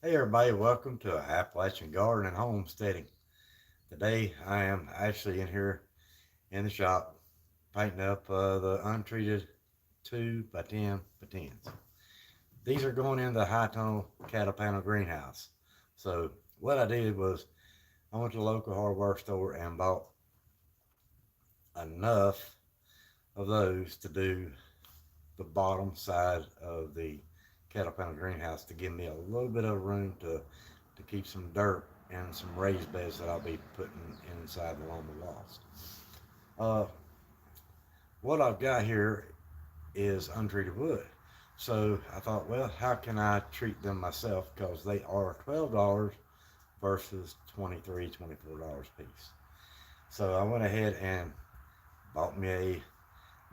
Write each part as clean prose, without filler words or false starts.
Hey everybody, welcome to Appalachian Garden and Homesteading. Today I am actually in here in the shop painting up the untreated 2 by 10 by 10s. These are going in the high tunnel cattle panel greenhouse. So what I did was I went to the local hardware store and bought enough of those to do the bottom side of the cattle panel greenhouse to give me a little bit of room to keep some dirt and some raised beds that I'll be putting inside along the walls. Uh, what I've got here is untreated wood. So I thought, well, how can I treat them myself? Because they are $12 versus $23, $24 a piece. So I went ahead and bought me a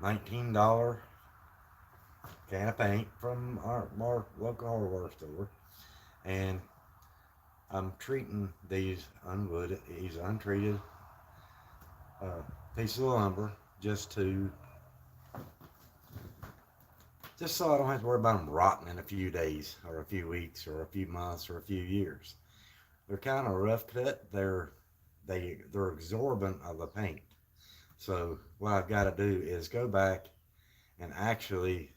$19 can of paint from our local hardware store, and I'm treating these untreated pieces of lumber just so I don't have to worry about them rotting in a few days or a few weeks or a few months or a few years. They're kind of rough cut. They're absorbent of the paint. So what I've got to do is go back and actually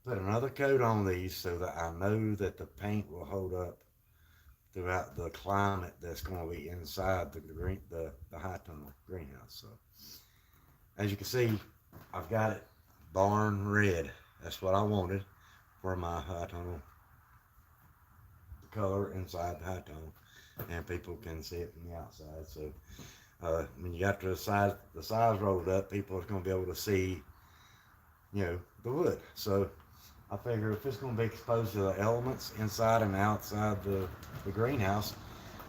put another coat on these so that I know that the paint will hold up throughout the climate that's going to be inside the high tunnel greenhouse. So as you can see, I've got it barn red. That's what I wanted for my high tunnel color inside the high tunnel, and people can see it from the outside. So when you got the sides rolled up, people are going to be able to see, the wood. So I figure if it's going to be exposed to the elements inside and outside the greenhouse,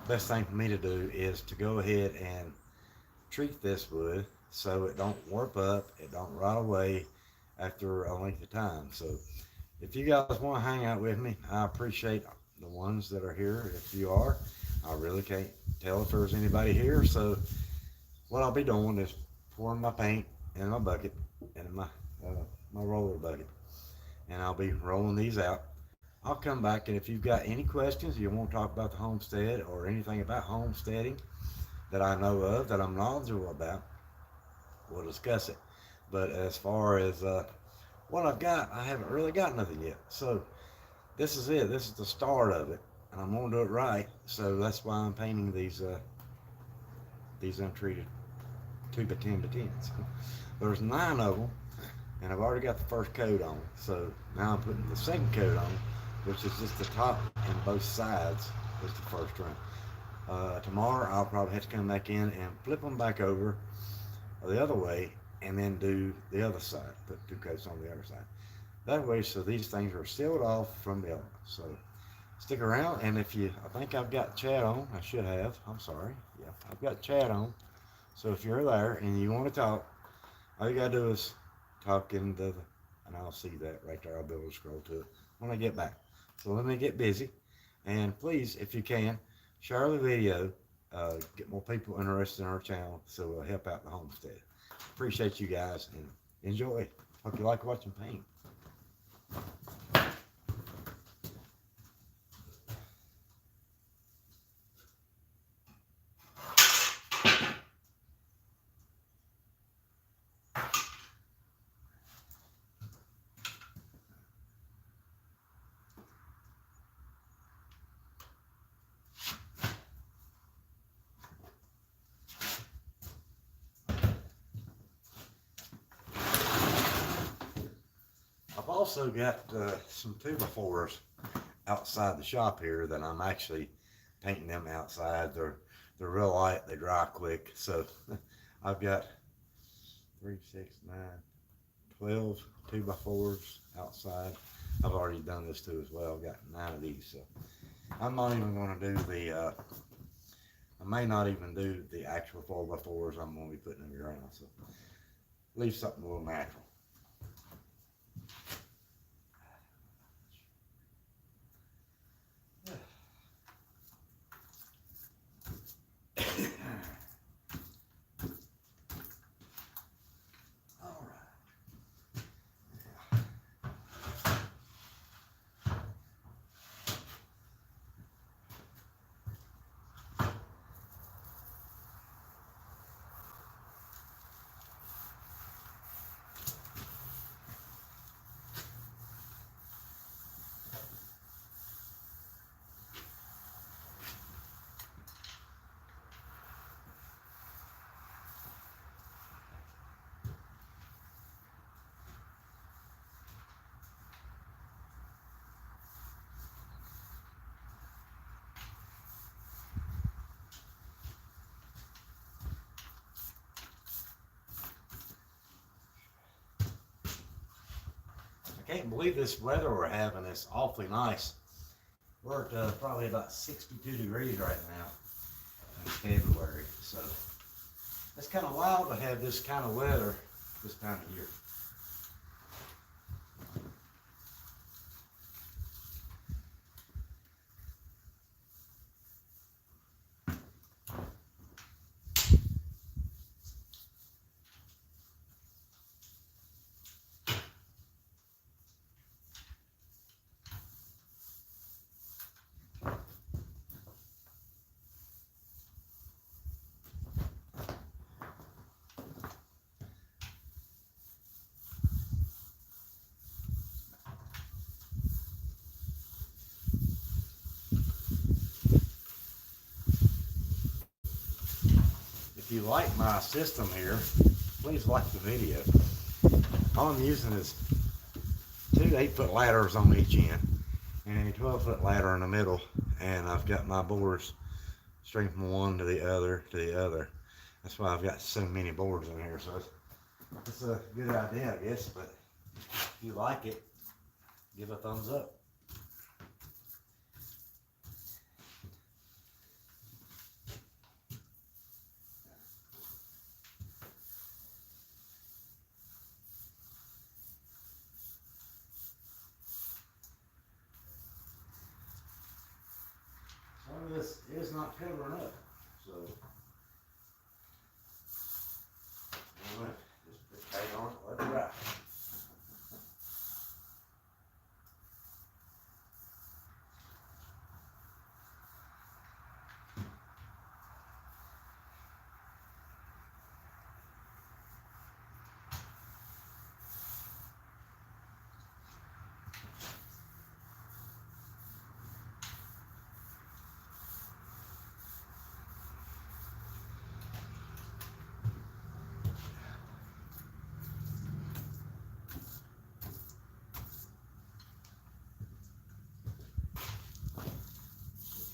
best thing for me to do is to go ahead and treat this wood so it don't warp up, it don't rot away after a length of time. So if you guys want to hang out with me, I appreciate the ones that are here. If you are, I really can't tell if there's anybody here. So what I'll be doing is pouring my paint in my bucket, in my roller bucket, and I'll be rolling these out. I'll come back, and if you've got any questions, you want to talk about the homestead or anything about homesteading that I know of, that I'm knowledgeable about, we'll discuss it. But as far as what I've got, I haven't really got nothing yet. So this is it. This is the start of it, and I'm gonna do it right. So that's why I'm painting these untreated 2 by 10 by 10s. There's 9 of them, and I've already got the first coat on. So now I'm putting the second coat on, which is just the top and both sides is the first run. Tomorrow I'll probably have to come back in and flip them back over the other way and then do the other side, put 2 coats on the other side. That way, so these things are sealed off from the elements. So stick around, and I think I've got chat on. I should have. I'm sorry. Yeah, I've got chat on. So if you're there and you want to talk, all you gotta do is talk and I'll see that right there. I'll be able to scroll to it when I get back. So let me get busy, and please, if you can, share the video. Get more people interested in our channel, so we'll help out the homestead. Appreciate you guys, and enjoy. Hope you like watching paint. I've also got some 2x4s outside the shop here that I'm actually painting them outside. They're real light, they dry quick. So I've got 3, 6, 9, 12 2x4s outside. I've already done this too as well. I've got 9 of these. So I'm not even going to do I may not even do the actual 4x4s I'm going to be putting in the ground. So leave something a little natural. can't believe this weather we're having is awfully nice. We're at probably about 62 degrees right now in February. So it's kind of wild to have this kind of weather this time of year. If you like my system here, please like the video. All I'm using is 2 8-foot ladders on each end and a 12-foot ladder in the middle, and I've got my boards string from one to the other to the other. That's why I've got so many boards in here. So it's a good idea, I guess, but if you like it, give a thumbs up. Some of this is not covering up, so I'm gonna just put tape on it, let it dry.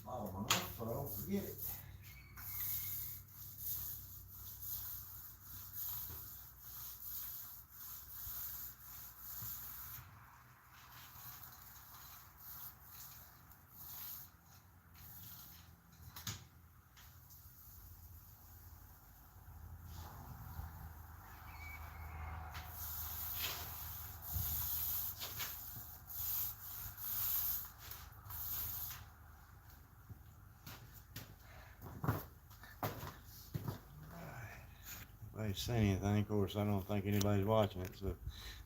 Follow my knife so I don't forget it. Nobody's saying anything. Of course, I don't think anybody's watching it. So if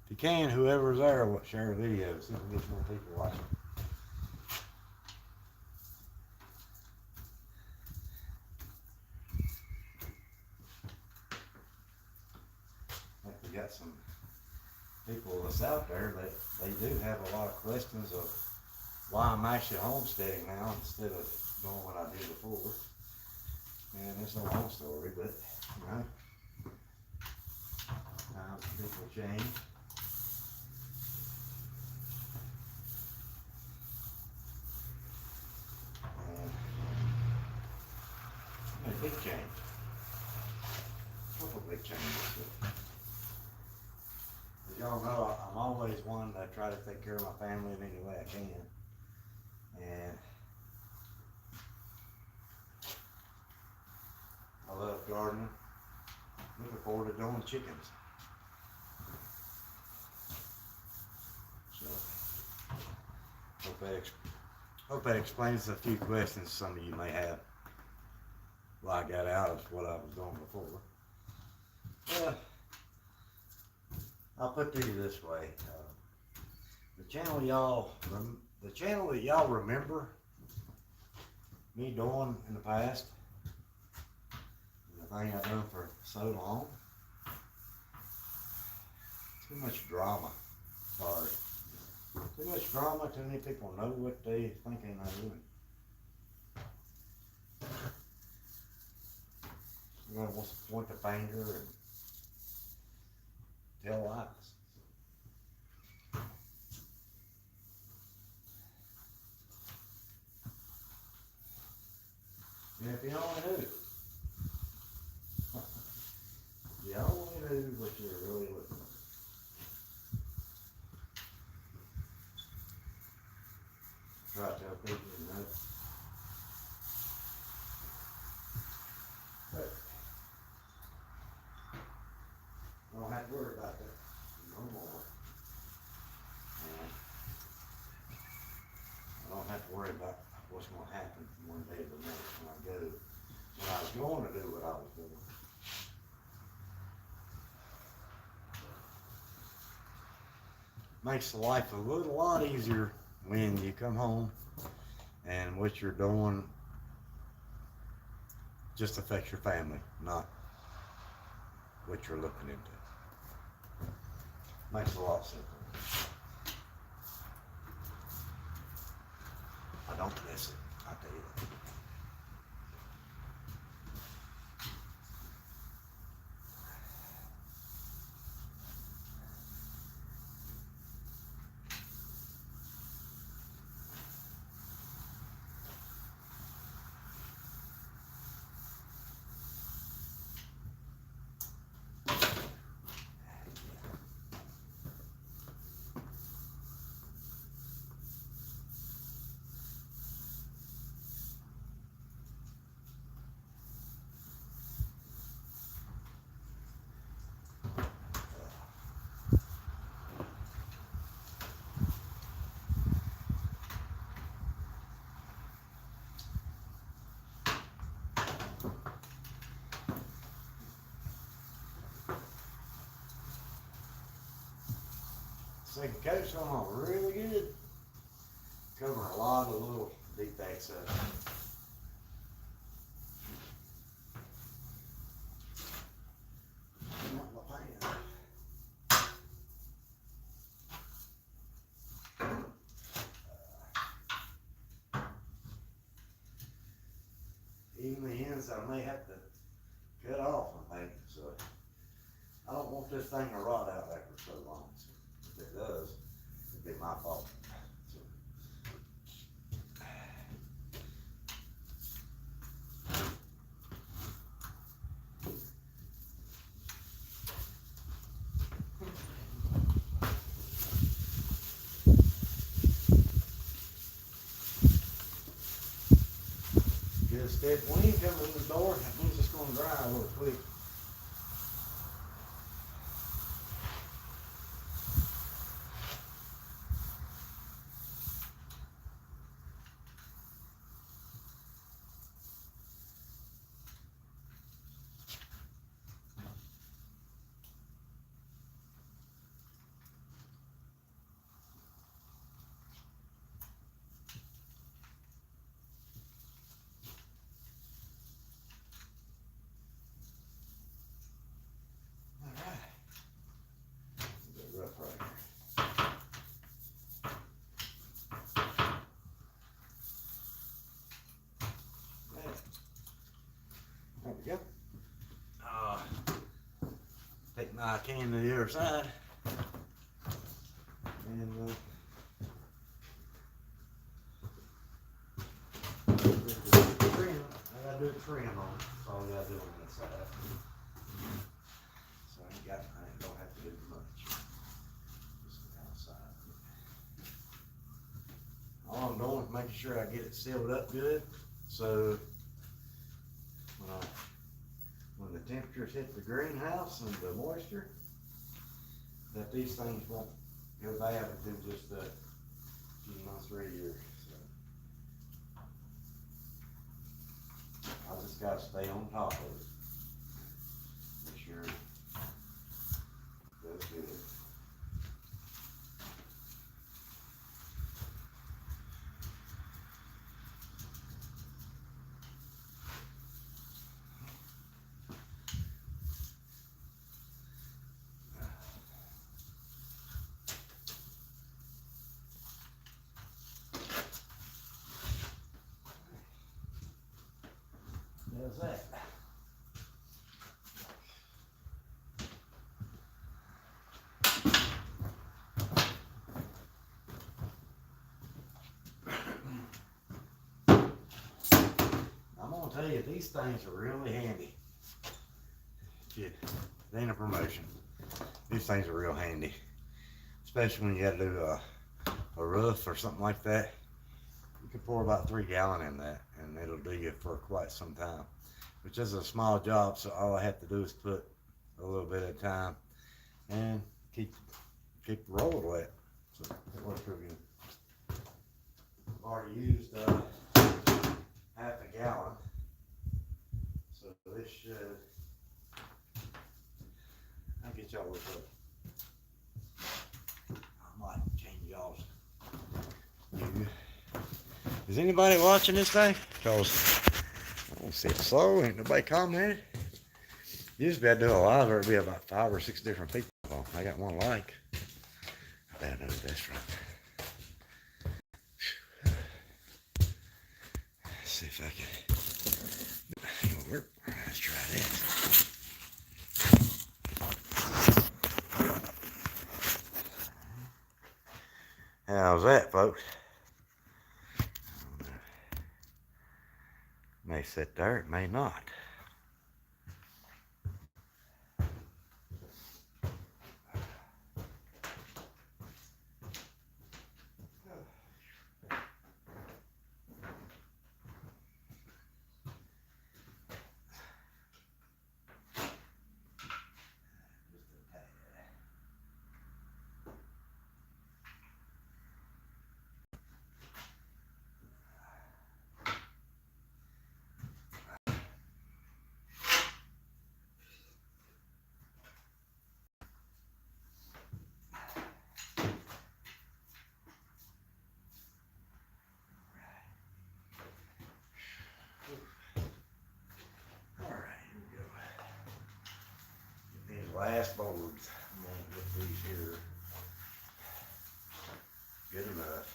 you can, whoever's there, share the video. See if we get more people watching. I think we got some people that's out there that they do have a lot of questions of why I'm actually homesteading now instead of doing what I did before. And it's a long story, but you know, times people change. And a big change. A couple big changes. As y'all know, I'm always one to try to take care of my family in any way I can. And I love gardening. Looking forward to doing chickens. So, hope that explains a few questions some of you may have. Well, I got out of what I was doing before. I'll put to you this way: the channel that y'all remember me doing in the past, the thing I've done for so long, too much drama. Sorry, too much drama. Too many people know what they think they're doing. Everyone wants to point the finger and tell lies. And if you only knew, you only knew what you're really looking at. what's going to happen from one day to the next when I go. When I was going to do what I was doing. Makes life a lot easier when you come home and what you're doing just affects your family, not what you're looking into. Makes it a lot simpler. I don't miss it, I tell you that. Second coat's going on really good. Covering a lot of little defects up. Not my pan. Even the ends I may have to cut off, I think. So I don't want this thing to rot out after so long. So if it does, it'll be my fault. So. Get a stiff wind coming in the door, that means it's going to dry a little quick. There we go. Take my can to the other side. And trim. I gotta do a trim on it. That's all I gotta do on this side. So I don't have to do much. Just the outside. All I'm doing is making sure I get it sealed up good. So when the temperatures hit the greenhouse and the moisture, that these things won't go bad within just a few months or a year. So I just gotta stay on top of it. Make sure it does good. There's that. I'm gonna tell you, these things are really handy. It ain't a promotion. These things are real handy, especially when you gotta do a roof or something like that. You can pour about 3 gallons in that, and it'll do you for quite some time. Which is a small job, so all I have to do is put a little bit at a time and keep the roller wet. So it works real good. I've already used half a gallon. So this should, I'll get y'all with it. I might change y'all's view. Is anybody watching this thing? Cause I don't see it slow. Ain't nobody commented. Used to be I'd do a live, there'd be about 5 or 6 different people. Oh, I got one like. I don't know if that's right. Let's see if I can. It'll work. Let's try this. How's that, folks? May sit there, it may not. Last boards. I'm going to get these here good enough.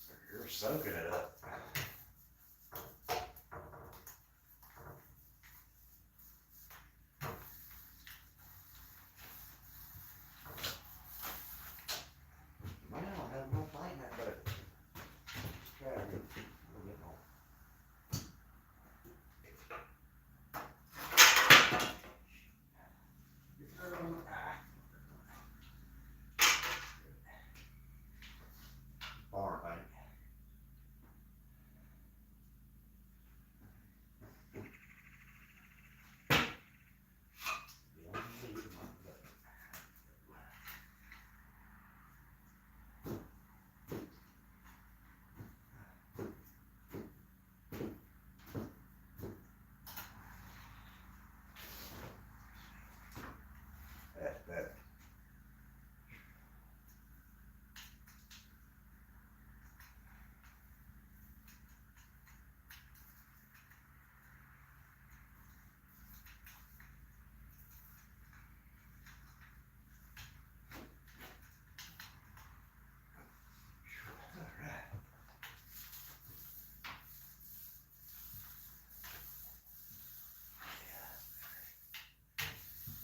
So you're soaking it up. Man, I don't have no thing that better. Try to get on. Barn bank. That's better.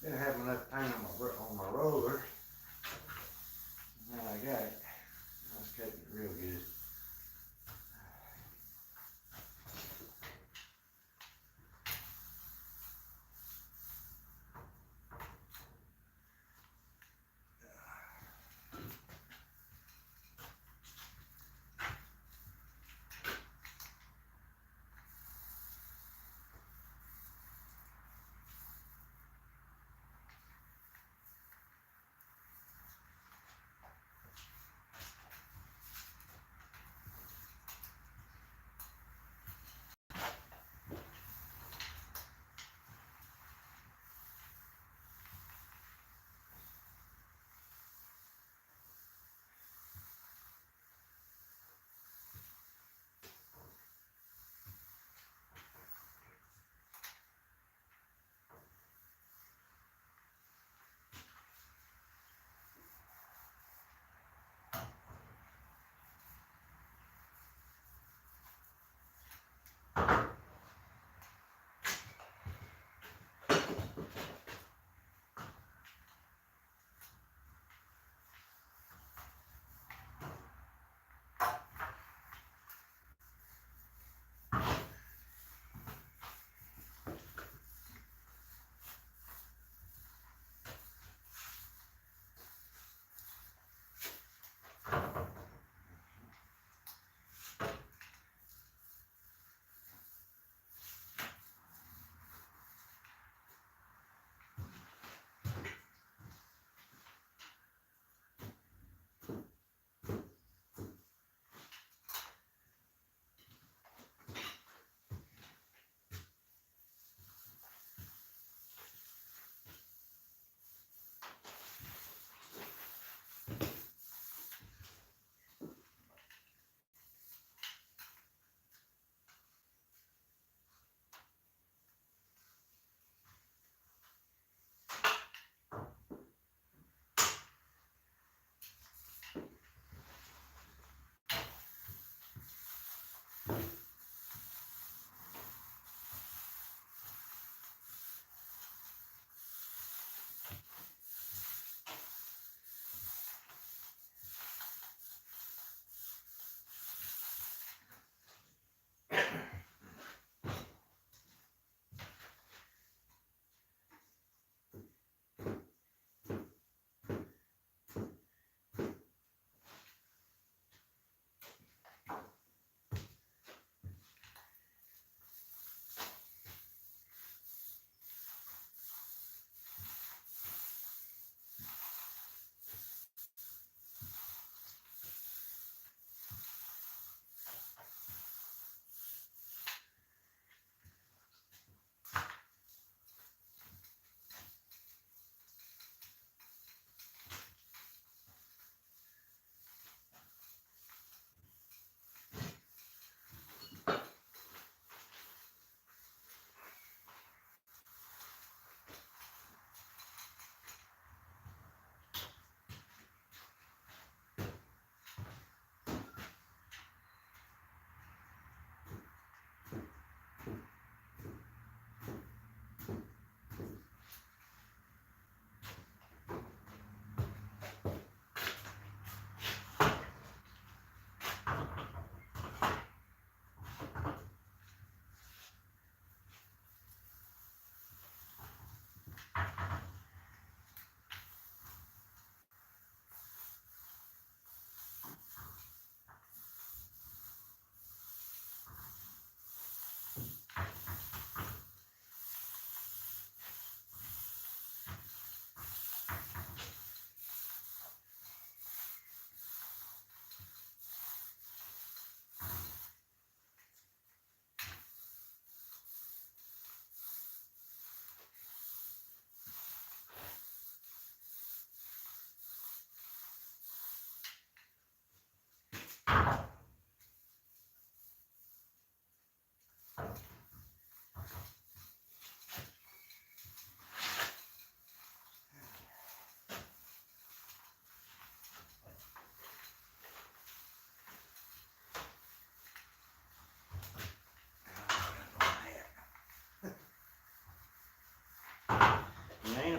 Didn't have enough paint on my roller. Now I got it. I was cutting it real good.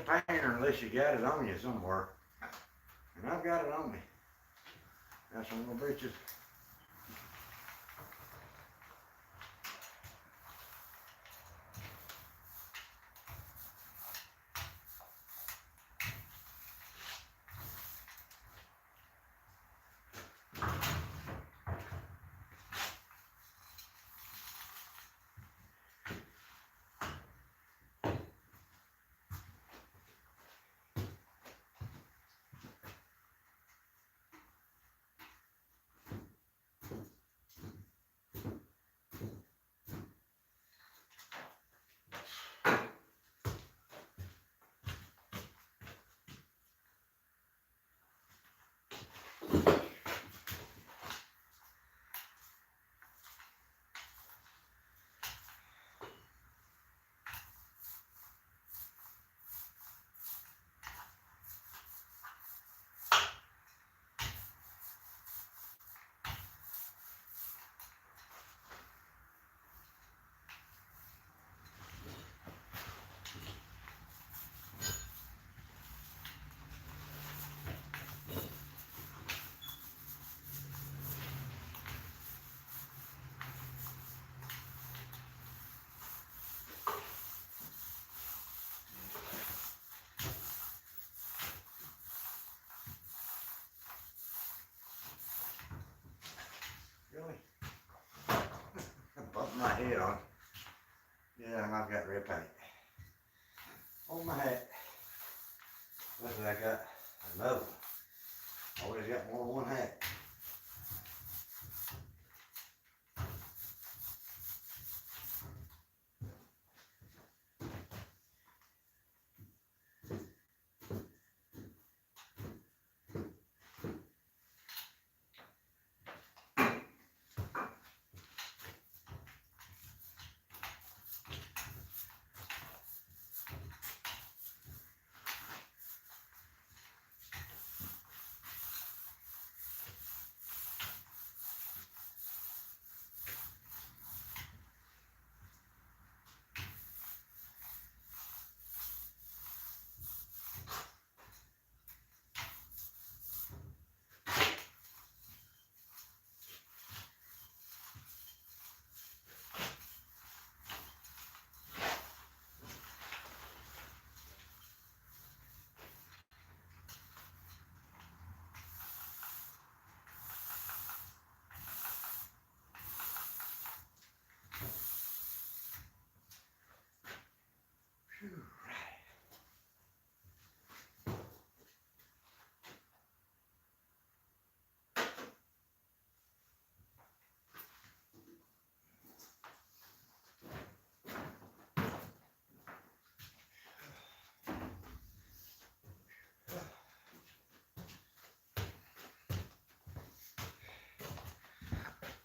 painter unless you got it on you somewhere. And I've got it on me. That's one of my breeches. Really? Bumped my head on. Yeah, and I've got red paint on my hat. Luckily I got another one. Always got more than one hat.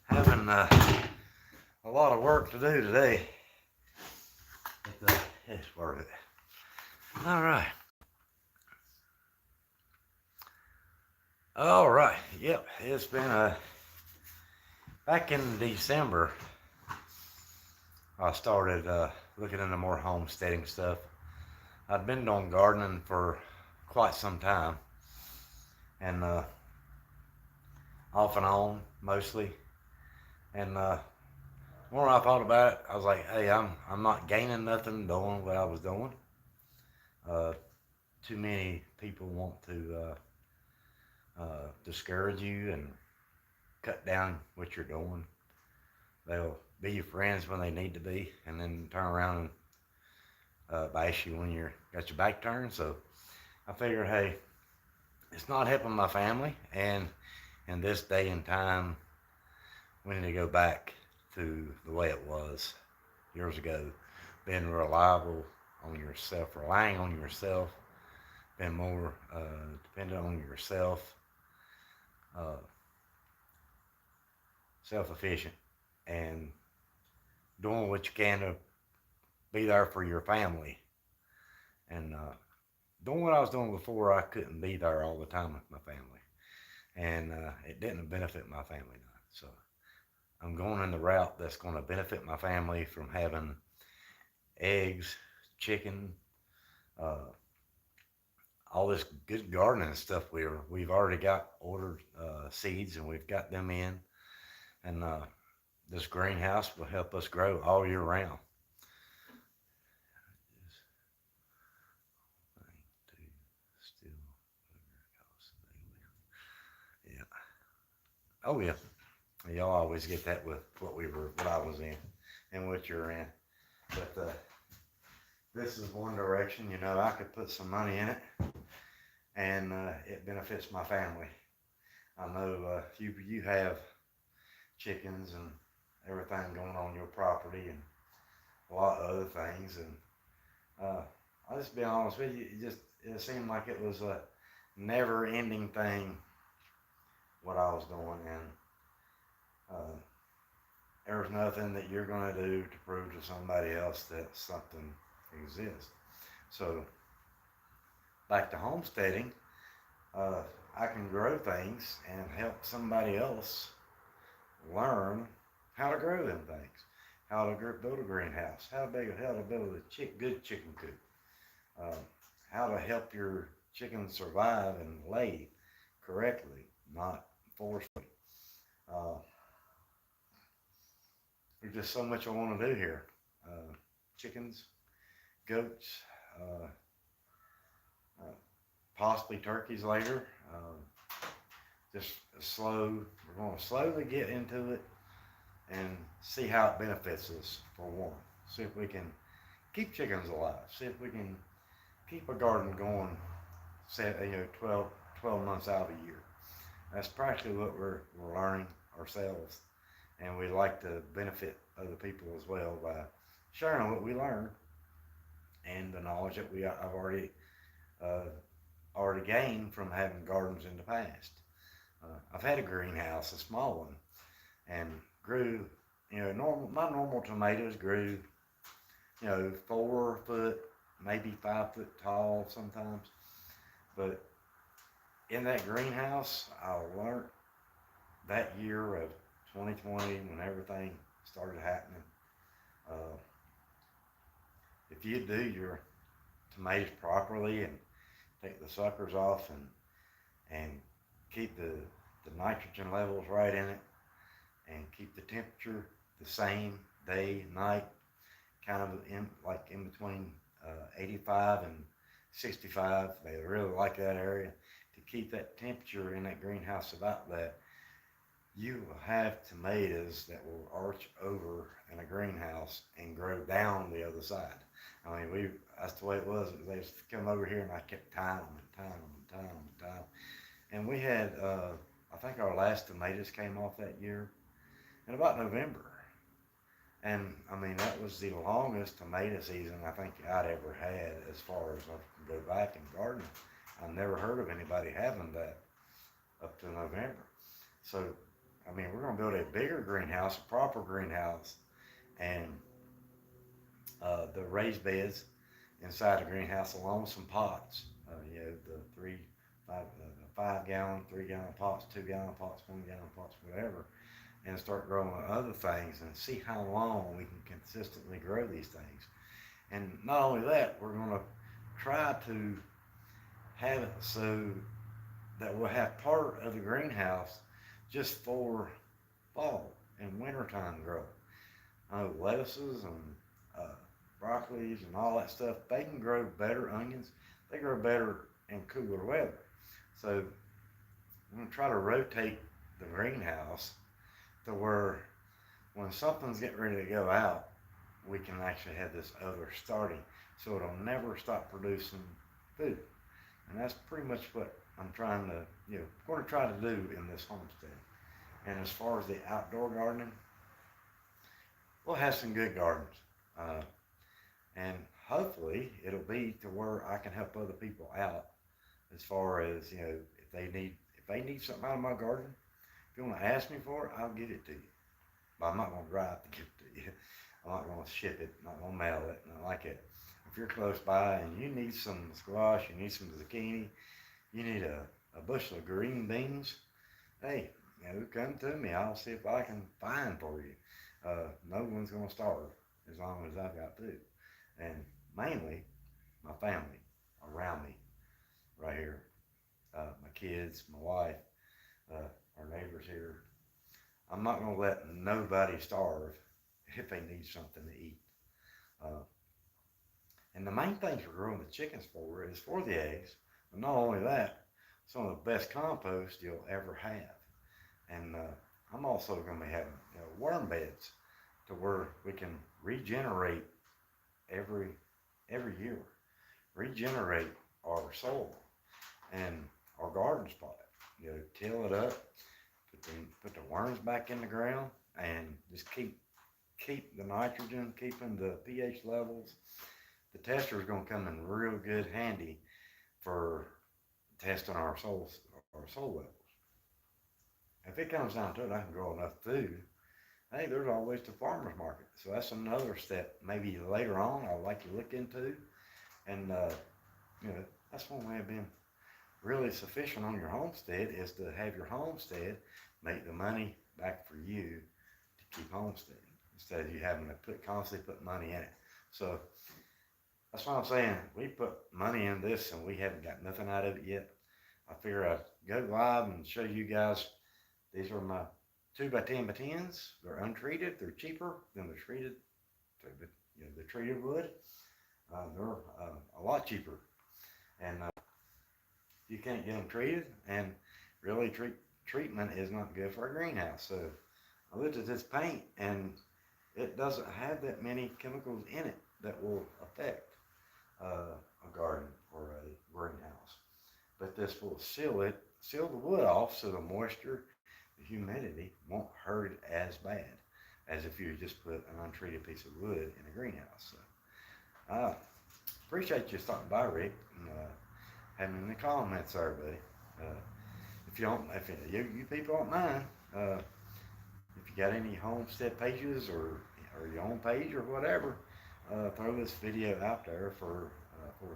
Having a lot of work to do today. But it's worth it. All right. All right. Yep. It's been back in December. I started looking into more homesteading stuff. I'd been doing gardening for quite some time, and off and on mostly. And more I thought about it, I was like, hey, I'm not gaining nothing doing what I was doing. Too many people want to discourage you and cut down what you're doing. They'll be your friends when they need to be, and then turn around and bash you when you're got your back turned. So I figured, hey, it's not helping my family, and in this day and time, we need to go back to the way it was years ago. Being reliable on yourself, relying on yourself, being more dependent on yourself, self-efficient, and doing what you can to be there for your family. And doing what I was doing before, I couldn't be there all the time with my family, and it didn't benefit my family none. So I'm going in the route that's going to benefit my family from having eggs, chicken, all this good gardening stuff we've already got ordered seeds, and we've got them in, and this greenhouse will help us grow all year round. Yeah. Oh yeah. Y'all always get that with what I was in, and what you're in. But this is one direction. I could put some money in it, and it benefits my family. I know you have chickens and everything going on your property, and a lot of other things. And I'll just be honest with you, it seemed like it was a never-ending thing what I was doing, and there's nothing that you're going to do to prove to somebody else that something exists. So back to homesteading, I can grow things and help somebody else learn how to grow them things, how to build a greenhouse, how to build a good chicken coop, how to help your chickens survive and lay correctly, not forcefully. Uh, there's just so much I want to do here. Chickens, goats, uh, uh, possibly turkeys later. Just we're going to slowly get into it and see how it benefits us, for one. See if we can keep chickens alive. See if we can keep a garden going, say, 12 months out of a year. That's practically what we're learning ourselves, and we like to benefit other people as well by sharing what we learn and the knowledge that I've already gained from having gardens in the past. I've had a greenhouse, a small one, and grew, my normal tomatoes grew, 4 foot, maybe 5 foot tall sometimes. But in that greenhouse, I learned that year of 2020, when everything started happening, if you do your tomatoes properly and take the suckers off and keep the nitrogen levels right in it, and keep the temperature the same day, night, kind of in between 85 and 65. They really like that area. To keep that temperature in that greenhouse about that, you will have tomatoes that will arch over in a greenhouse and grow down the other side. I mean, that's the way it was. They just come over here, and I kept tying them and tying them and tying them and tying them. And we had, I think our last tomatoes came off that year in about November. And I mean, that was the longest tomato season I think I'd ever had, as far as I can go back in gardening. I never heard of anybody having that up to November. So, I mean, we're going to build a bigger greenhouse, a proper greenhouse, and the raised beds inside the greenhouse, along with some pots. The 5-gallon, 3-gallon pots, 2-gallon pots, 1-gallon pots, whatever, and start growing other things and see how long we can consistently grow these things. And not only that, we're going to try to have it so that we'll have part of the greenhouse just for fall and wintertime growth. Lettuces and broccolis and all that stuff, they can grow better. Onions, they grow better in cooler weather. So I'm going to try to rotate the greenhouse to where when something's getting ready to go out, we can actually have this other starting, so it'll never stop producing food. And that's pretty much what I'm trying to, going to try to do in this homestead. And as far as the outdoor gardening, we'll have some good gardens. And hopefully it'll be to where I can help other people out, as far as, if they need something out of my garden, if you want to ask me for it, I'll get it to you. But I'm not going to drive to get it to you. I'm not going to ship it, not going to mail it, not like it. If you're close by and you need some squash, you need some zucchini, you need a bushel of green beans, hey, come to me. I'll see if I can find for you. No one's going to starve as long as I've got food. And mainly, my family around me right here. kids, my wife, our neighbors here. I'm not gonna let nobody starve if they need something to eat. Uh, and the main things we're growing the chickens for is for the eggs. But not only that, some of the best compost you'll ever have. And I'm also going to be having worm beds to where we can regenerate every every year, regenerate our soil and our garden spot. Till it up, put the worms back in the ground, and just keep the nitrogen, keeping the pH levels. The tester is going to come in real good handy for testing our soil levels. If it comes down to it, I can grow enough food. Hey, there's always the farmer's market. So that's another step maybe later on I'd like to look into. And, that's one way of being really sufficient on your homestead is to have your homestead make the money back for you to keep homesteading instead of you having to constantly put money in it. So that's what I'm saying. We put money in this and we haven't got nothing out of it yet. I figure I'd go live and show you guys. These are my 2x10x10s. They're untreated. They're cheaper than the treated, the treated wood. They're a lot cheaper, and you can't get them treated. And really, treatment is not good for a greenhouse. So I looked at this paint, and it doesn't have that many chemicals in it that will affect a garden or a greenhouse. But this will seal the wood off, so the moisture, the humidity won't hurt it as bad as if you just put an untreated piece of wood in a greenhouse. So I appreciate you stopping by, Rick, and having the comments there, buddy. If you people don't mind, if you got any homestead pages or your own page or whatever, throw this video out there for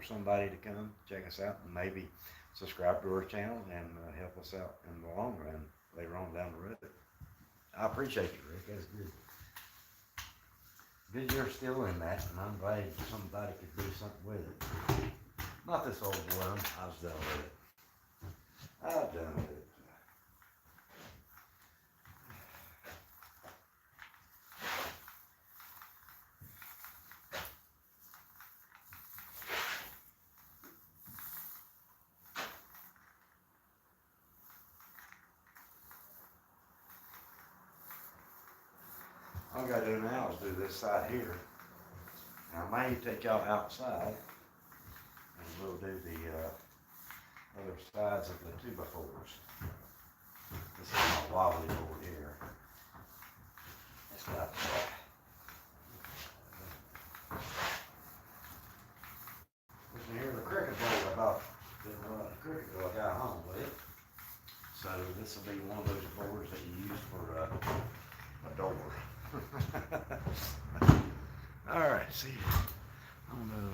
somebody to come check us out and maybe subscribe to our channel and help us out in the long run later on down the road. I appreciate you, Rick. That's good. Good you're still in that, and I'm glad somebody could do something with it. Not this old worm. I was done with it. I was done with it. All I gotta do now is do this side here. Now I may take y'all outside and we'll do the other sides of the 2x4s. This is my wobbly board here. It's got listen here, the cricket board about the cricket board I got home with. So this will be one of those boards that you use for a door. All right, see, I don't know.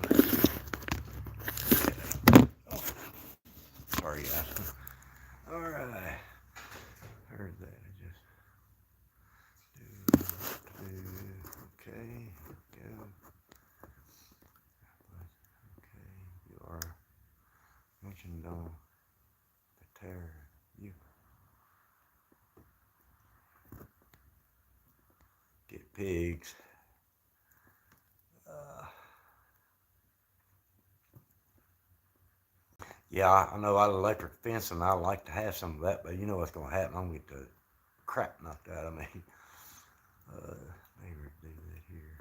Oh, sorry, guys. All right, heard that. I just okay, go. Okay, you are mentioned on the terror. You get pigs. Yeah, I know I electric fence and I like to have some of that, but you know what's going to happen. I'm going to get the crap knocked out of me. Maybe do that here.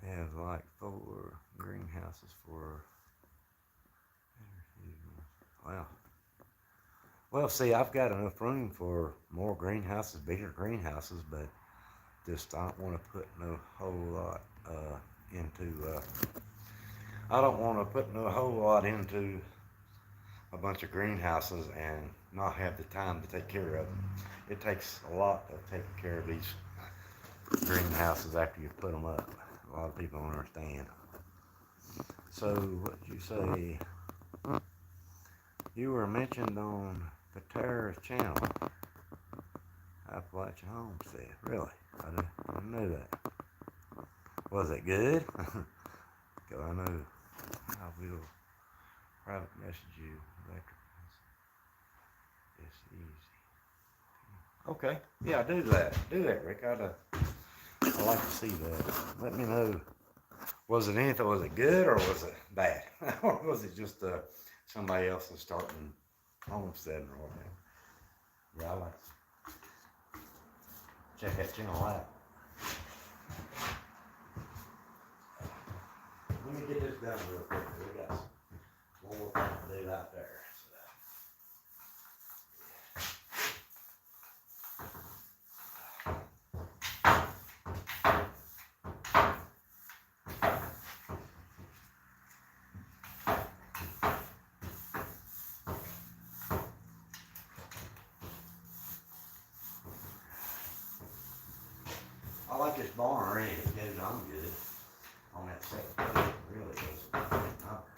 They have like 4 greenhouses for. Wow. Well, see, I've got enough room for more greenhouses, bigger greenhouses, but just I don't want to put no whole lot into. I don't want to put no whole lot into a bunch of greenhouses and not have the time to take care of them. It takes a lot of taking care of these greenhouses after you put them up. A lot of people don't understand. So, what did you say? You were mentioned on Katara's channel, Appalachian Homestead. Really? I didn't know that. Was it good? Because I know I will private message you. It's easy. Okay. Yeah, do that. Do that, Rick. I'd like to see that. Let me know. Was it anything? Was it good or was it bad? Or was it just somebody else is starting homesteading or whatever? Yeah, I like to check that channel out. Let me get this done real quick. We got one more thing to do out there. I like this barn already. It goes on good on that second page. It really is a good number.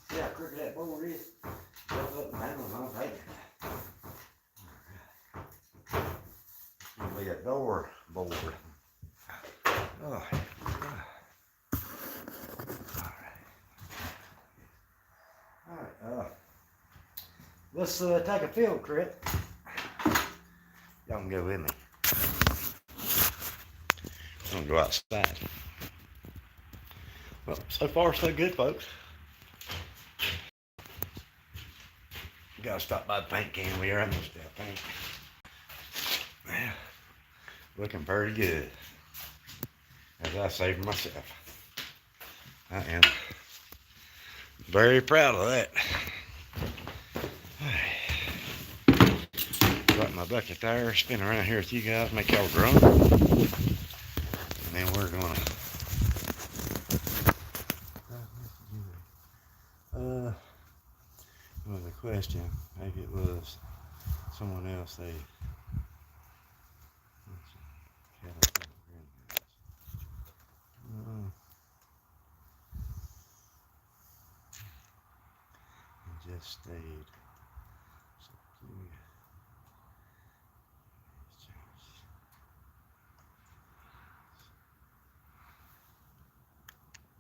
See how crooked that board is? Goes up and down on paper. It's gonna be a door board. Oh. Alright, let's take a field trip. Y'all can go with me. I'm gonna go outside. Well, so far so good, folks. Gotta stop by the paint can. We are almost out paint. Yeah, looking pretty good. As I say for myself. I am very proud of that. Got my bucket tire, spin around here with you guys, make y'all groan. And then we're gonna it was a question. Maybe it was someone else they just stayed.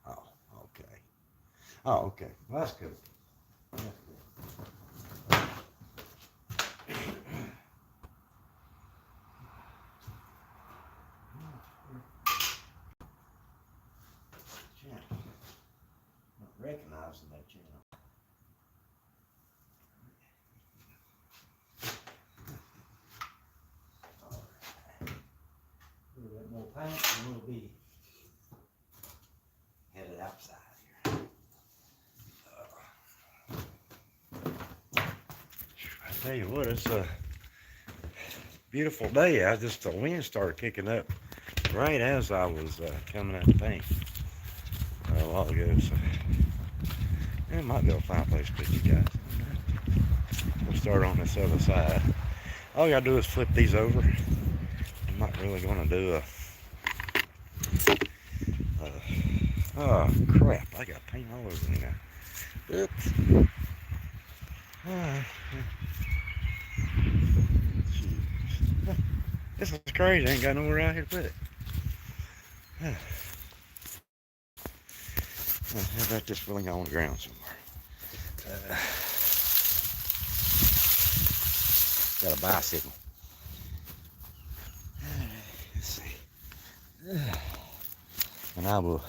Oh, okay. Oh, okay. Well, that's good. That's good. Not recognizing that channel. A little bit more paint and we'll be headed outside here. I tell you what, it's a beautiful day. The wind started kicking up right as I was coming out the paint a while ago. So it might be a fine place to put you guys. We'll start on this other side. All you gotta do is flip these over. I'm not really gonna do a oh crap, I got paint all over me now. Oops. This is crazy, I ain't got nowhere out here to put it. How about this filling on the ground somewhere? Got a bicycle. Let's see. And I will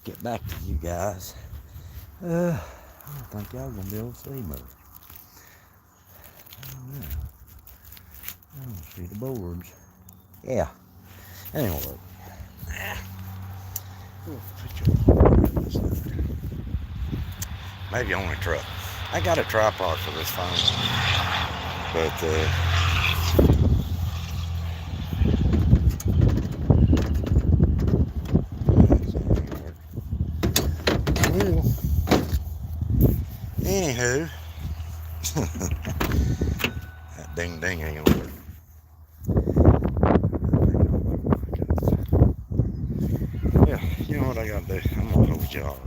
get back to you guys. I don't think y'all gonna be able to see much. I don't know. I don't see the boards. Yeah. Anyway. Maybe on a truck. I got a tripod for this phone. But anywho, that ding ding ain't gonna work. Yeah, you know what I gotta do? I'm gonna hold y'all.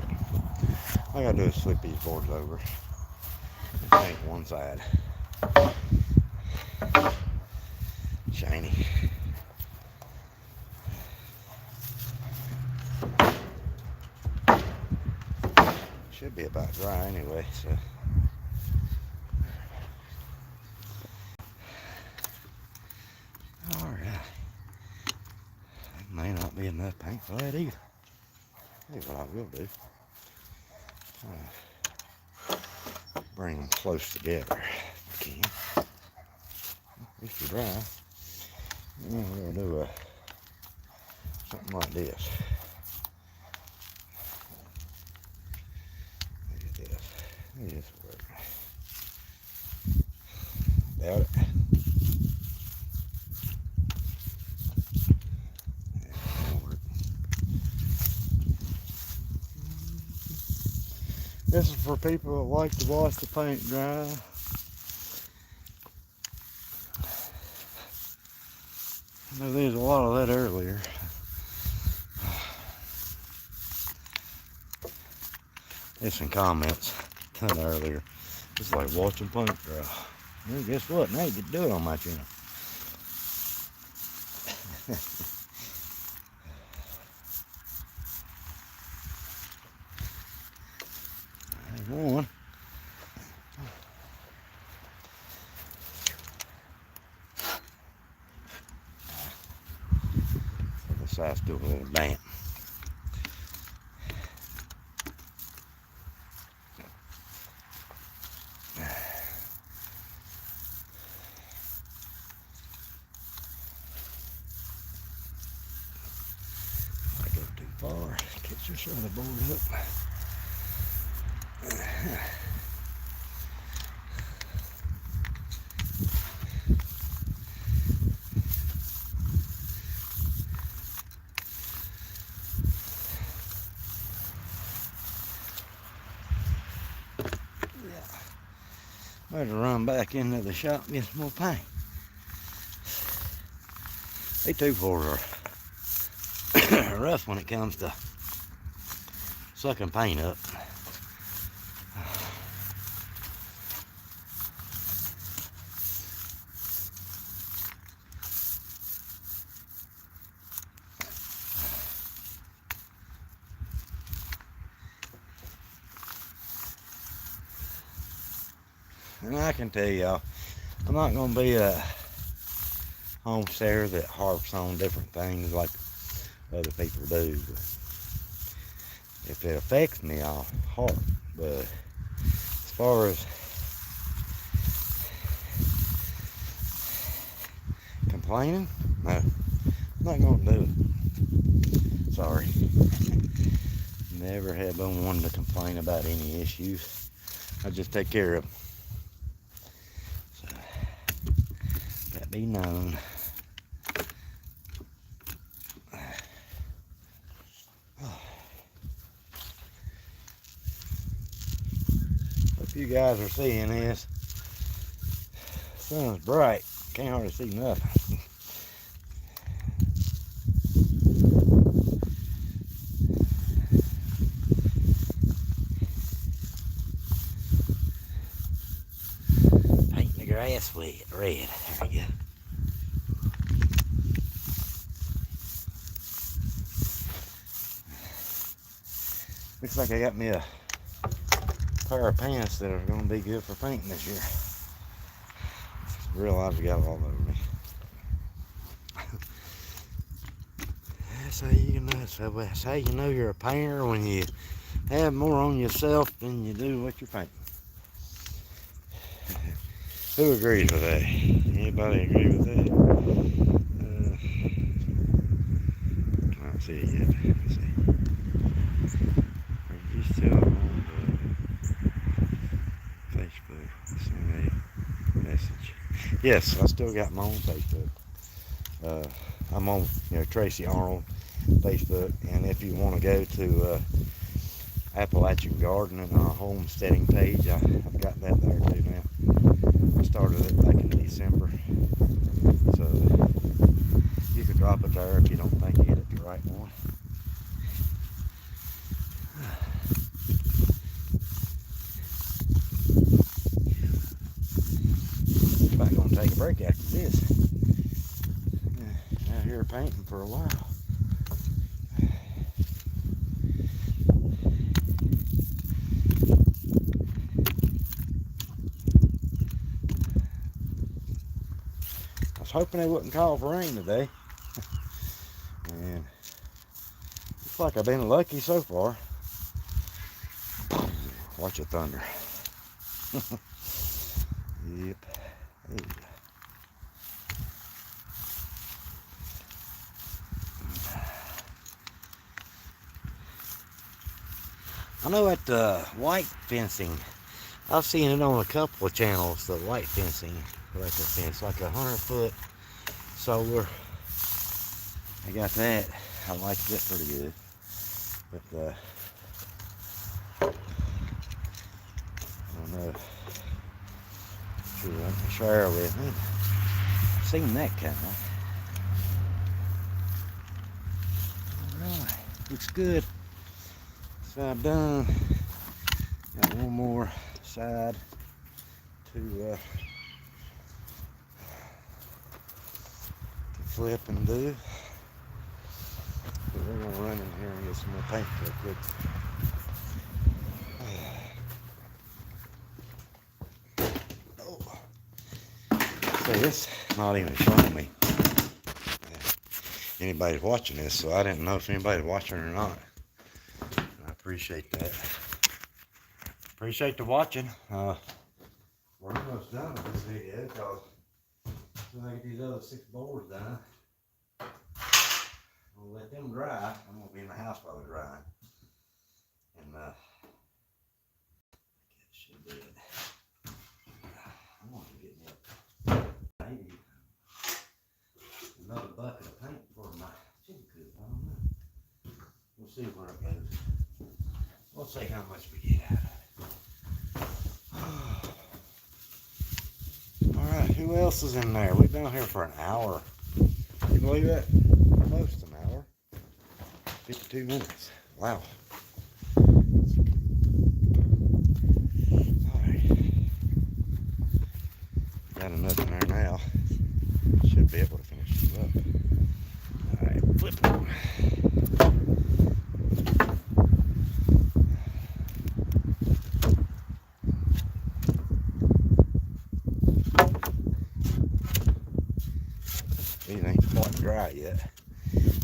All I gotta do is flip these boards over and paint one side. Shiny. Should be about dry anyway, so. Alright. That may not be enough paint for that either. Here's what I will do. Bring them close together if I can. At least they're dry. And we're going to do something like this. Look at this. Look at this work. Doubt it. This is for people that like to watch the paint dry. I know there's a lot of that earlier. There's some comments done earlier. It's like watching paint dry. Well, guess what? Now you can do it on my channel. There's one. The side's still a little damp. Far, catch this other board up. I had to run back into the shop and get some more paint. These 2-4s are rough when it comes to sucking paint up. And I can tell y'all, I'm not going to be a homesteader that harps on different things like other people do. But if it affects me, I'll harp. But as far as complaining, no, I'm not going to do it. Sorry. Never have been one to complain about any issues. I just take care of them. So, that be known. Hope you guys are seeing this. The sun's bright. Can't hardly see nothing. Painting the grass red. There we go. Looks like I got me a pair of pants that are going to be good for painting this year. I realize I got it all over me. That's how you know. That's how you know you're a painter, when you have more on yourself than you do what you're painting. Who agrees with that? Anybody agree with that? Can't see it yet. Let's see. Are you still on the Facebook? Send me a message. Yes, I still got my own Facebook. I'm on, Tracy Arnold Facebook, and if you want to go to Appalachian Gardening homesteading page, I've got that there too now. I started it back in December, so you can drop it there if you don't think you hit it the right one. break after this. Out here painting for a while. I was hoping they wouldn't call for rain today. And looks like I've been lucky so far. Watch the thunder. Yep. Hey. I know at white fencing, I've seen it on a couple of channels, the white fencing, like a fence, like 100-foot solar. I got that. I liked it pretty good. But I don't know. Sure, I can share with me. I've seen that kind of. Alright, looks good. Side done. Got one more side to flip and do. But we're gonna run in here and get some more paint real quick. So it's not even showing me anybody's watching this, so I didn't know if anybody's watching or not. I appreciate that. Appreciate the watching. We're almost done with this video because I get these other 6 boards done. We'll let them dry. I'm gonna be in the house while they're drying. And it should be it. I want to get me maybe another bucket of paint for my chicken coop. I don't know. We'll see where it goes. We'll see how much we get out of it. Alright, who else is in there? We've been here for an hour. Can you believe that? Almost an hour. 52 minutes. Wow. Got enough in there now. Should be able to finish this up. Alright, flip it. These ain't quite dry yet.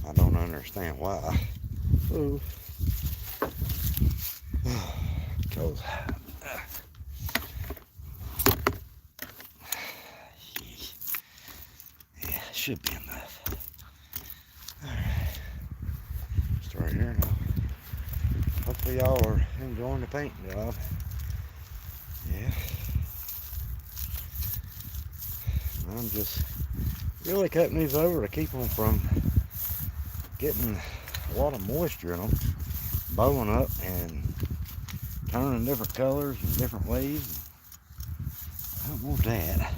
I don't understand why. Ooh. Because should be enough. Alright. Start here now. Hopefully y'all are enjoying the paint job. Yeah. I'm just really cutting these over to keep them from getting a lot of moisture in them, bowing up and turning different colors and different ways. I don't want that.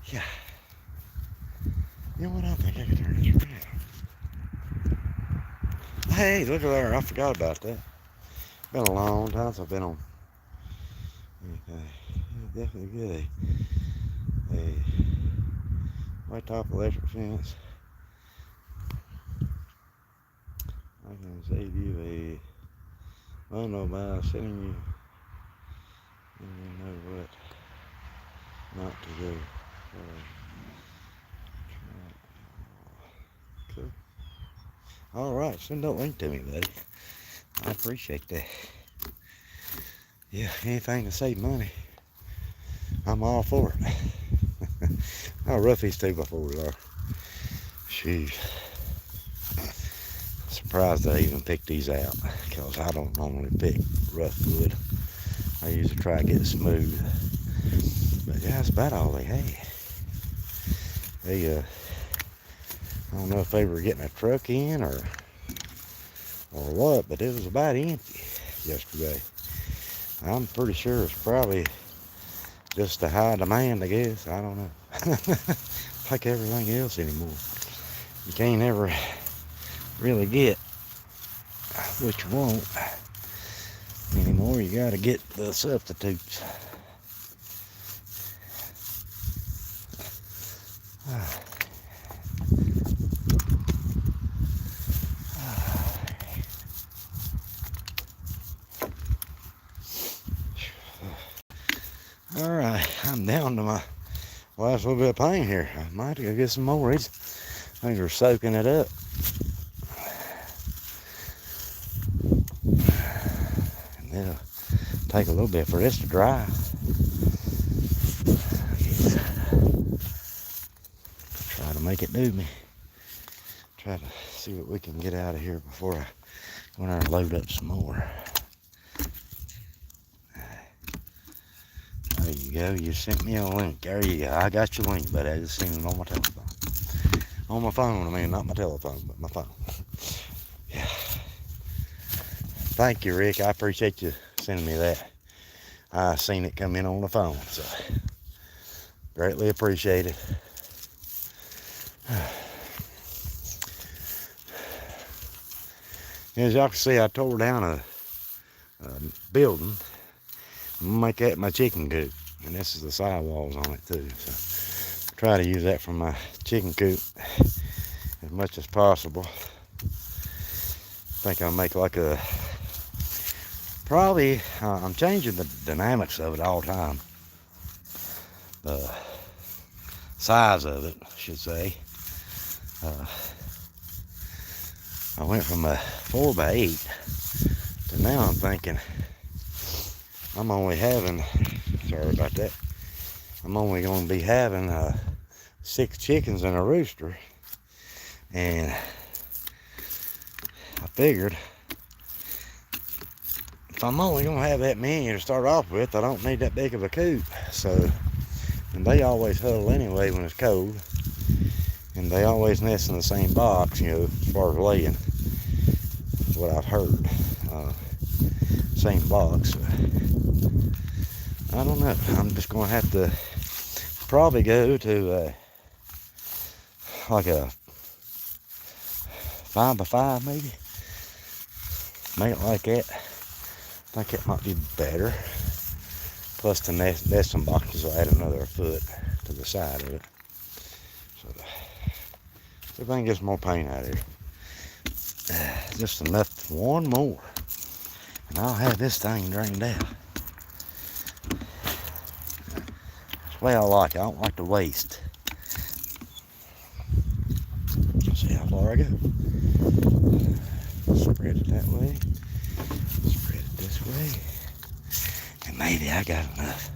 Yeah. You know what? I think I can turn this around. Hey, look at there. I forgot about that. Been a long time since I've been on. Okay. Yeah, definitely good. A white top electric fence. I can save you a bundle by sending you know what not to do. Cool. Alright, send that link to me, buddy. I appreciate that. Yeah, anything to save money, I'm all for it. How rough these 2x4s are. Sheesh. Surprised I even picked these out, because I don't normally pick rough wood. I usually try to get it smooth. But yeah, that's about all they had. They, I don't know if they were getting a truck in or what, but it was about empty yesterday. I'm pretty sure it's probably just a high demand, I guess. I don't know. Like everything else anymore. You can't ever really get which won't anymore. You got to get the substitutes. All right, I'm down to my last little bit of paint here. I might go get some more. These things are soaking it up. And it'll take a little bit for this to dry. Try to make it do me. Try to see what we can get out of here before I go in there and load up some more. There you go. You sent me a link. There you go. I got your link, but I just seen it on my telephone. On my phone, I mean, not my telephone, but my phone. Yeah. Thank you, Rick. I appreciate you sending me that. I seen it come in on the phone, so greatly appreciated. As y'all can see, I tore down a building. I'm gonna make that my chicken coop, and this is the sidewalls on it too. So try to use that for my chicken coop as much as possible. I think I'll make like a probably. I'm changing the dynamics of it all the time. The size of it, I should say. I went from a 4x8 to now I'm thinking I'm only having, sorry about that, I'm only going to be having 6 chickens and a rooster, and I figured if I'm only going to have that many to start off with, I don't need that big of a coop. So, and they always huddle anyway when it's cold, and they always nest in the same box, you know, as far as laying, is what I've heard. Same box. I don't know. I'm just going to have to probably go to like a 5x5 maybe. Make it like that. I think it might be better. Plus the nesting boxes will add another foot to the side of it. So everything gets more paint out of here. Just enough, one more. And I'll have this thing drained out. That's the way I like it. I don't like to waste. See how far I go. Spread it that way. Spread it this way. And maybe I got enough.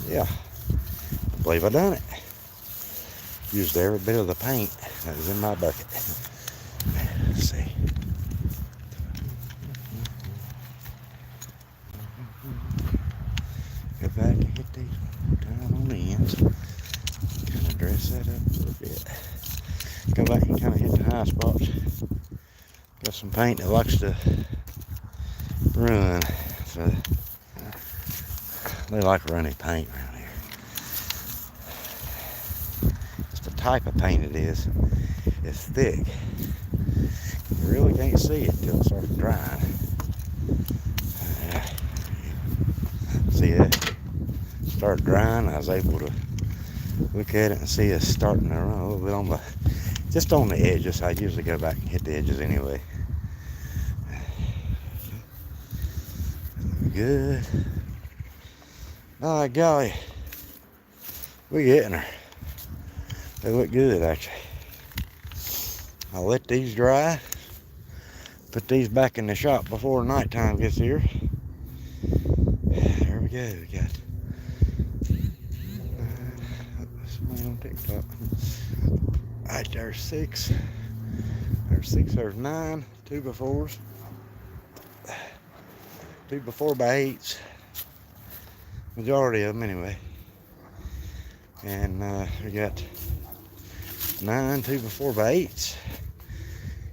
Yeah, I believe I done it. Used every bit of the paint that was in my bucket. Let's see. Go back and hit these one time on the ends. Kind of dress that up a little bit. Go back and kind of hit the high spots. Got some paint that likes to run. So they like runny paint around here. It's the type of paint it is. It's thick. You really can't see it till it starts drying. See that? Start drying. I was able to look at it and see it starting to run a little bit on the, just on the edges. I usually go back and hit the edges anyway. Good. Oh golly, we're getting her. They look good actually. I'll let these dry. Put these back in the shop before nighttime gets here. There we go. We got somebody on TikTok. Alright, there's 6. There's 6. There's 9 2x4s. 2x4x8s. Majority of them anyway. And we got 9 2x4x8s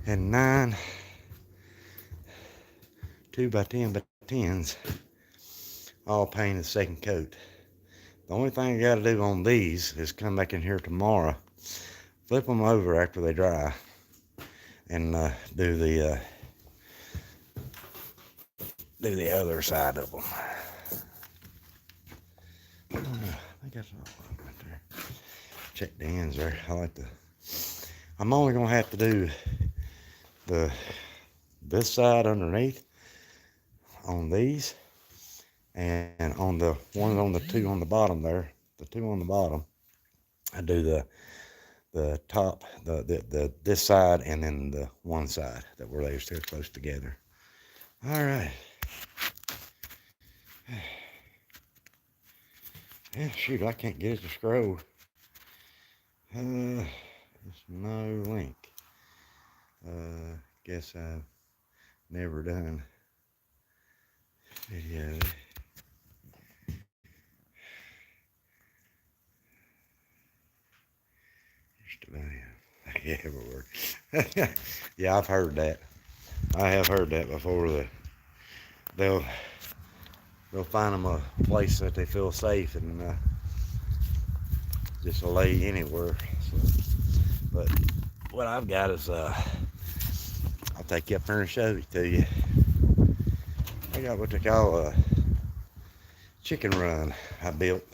and 9 2x10x10s. all painted second coat. The only thing I got to do on these is come back in here tomorrow, flip them over after they dry, and do the other side of them. I don't know. I think that's all right there. Check the ends there. I'm only gonna have to do this side underneath on these, and on the one on the two on the bottom there, the two on the bottom, I do the top, this side, and then the one side that where they're still close together. All right. Yeah, shoot, I can't get it to scroll. There's no link. Guess I've never done video. Just about yeah, everywhere. Yeah, I've heard that. I have heard that before. That they'll find them a place that they feel safe and just lay anywhere. So, but what I've got is I'll take you up there and show it to you. I got what they call a chicken run I built.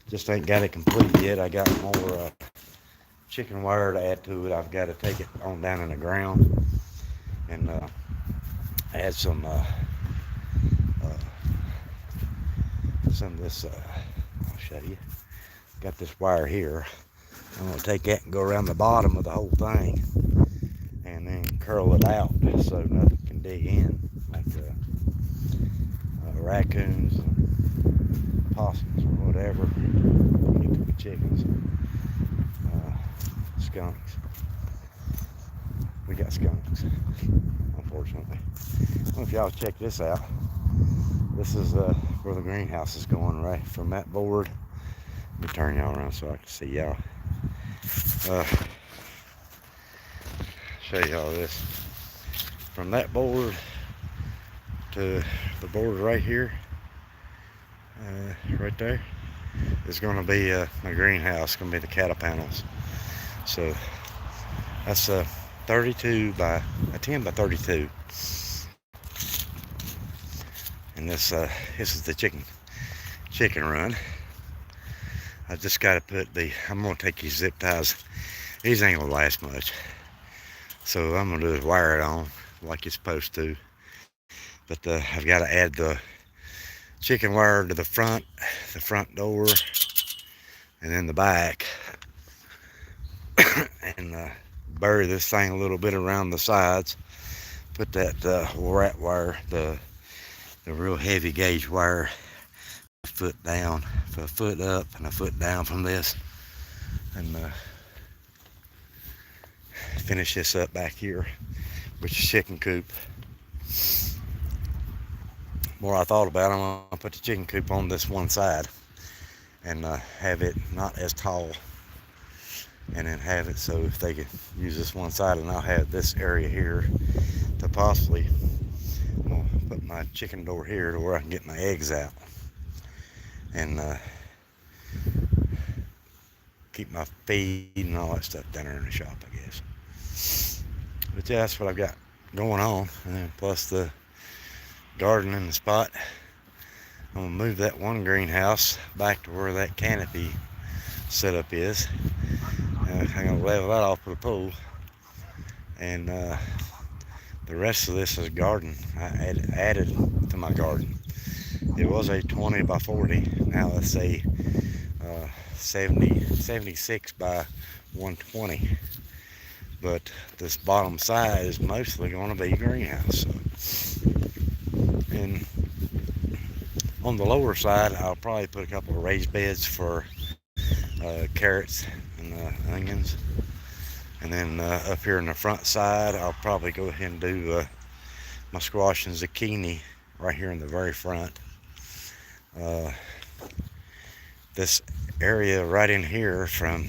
Just ain't got it complete yet. I got more chicken wire to add to it. I've got to take it on down in the ground and add some of this. I'll show you. Got this wire here. I'm gonna take that and go around the bottom of the whole thing, and then curl it out so nothing can dig in, like raccoons, and possums, or whatever. Get to the chickens, skunks. We got skunks, unfortunately. I don't know if y'all check this out. This is where the greenhouse is going, right from that board. Let me turn y'all around so I can see y'all. Show y'all this. From that board to the board right here, right there, is going to be my greenhouse. Going to be the cattle panels. So that's a 10 by 32. And this is the chicken run. I just got to put I'm going to take these zip ties. These ain't going to last much. So I'm going to do is wire it on like it's supposed to. But I've got to add the chicken wire to the front door, and then the back. And bury this thing a little bit around the sides. Put that rat wire, the real heavy gauge wire, a foot down, a foot up and a foot down from this, and finish this up back here, which is chicken coop. More I thought about it, I'm gonna put the chicken coop on this one side and have it not as tall, and then have it so if they could use this one side, and I'll have this area here to possibly, I'm gonna put my chicken door here to where I can get my eggs out and keep my feed and all that stuff down there in the shop, I guess. But yeah, that's what I've got going on, and then plus the garden in the spot. I'm gonna move that one greenhouse back to where that canopy setup is. I'm gonna level that off with a pole, and the rest of this is garden. I added to my garden. It was a 20 by 40. Now it's a 76 by 120. But this bottom side is mostly going to be greenhouse. And on the lower side, I'll probably put a couple of raised beds for carrots and onions. And then up here on the front side, I'll probably go ahead and do my squash and zucchini right here in the very front. This area right in here from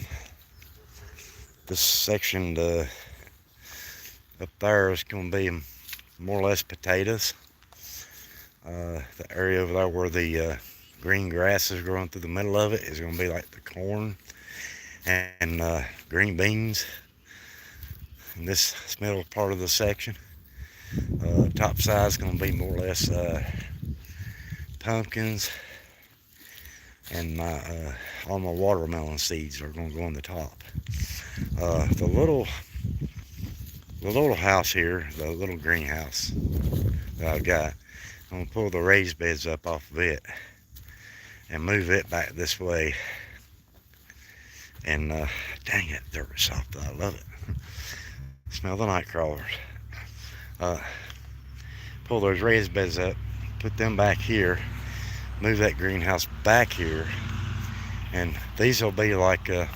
this section to up there is going to be more or less potatoes. The area over there where the green grass is growing through the middle of it is going to be like the corn and green beans in this middle part of the section. Top side is going to be more or less pumpkins, and all my watermelon seeds are going to go on the top. The little house here, the little greenhouse that I've got, I'm going to pull the raised beds up off of it and move it back this way. And dang it, they're soft. I love it. Smell the night crawlers. Pull those raised beds up, put them back here, move that greenhouse back here, and these will be like, I'm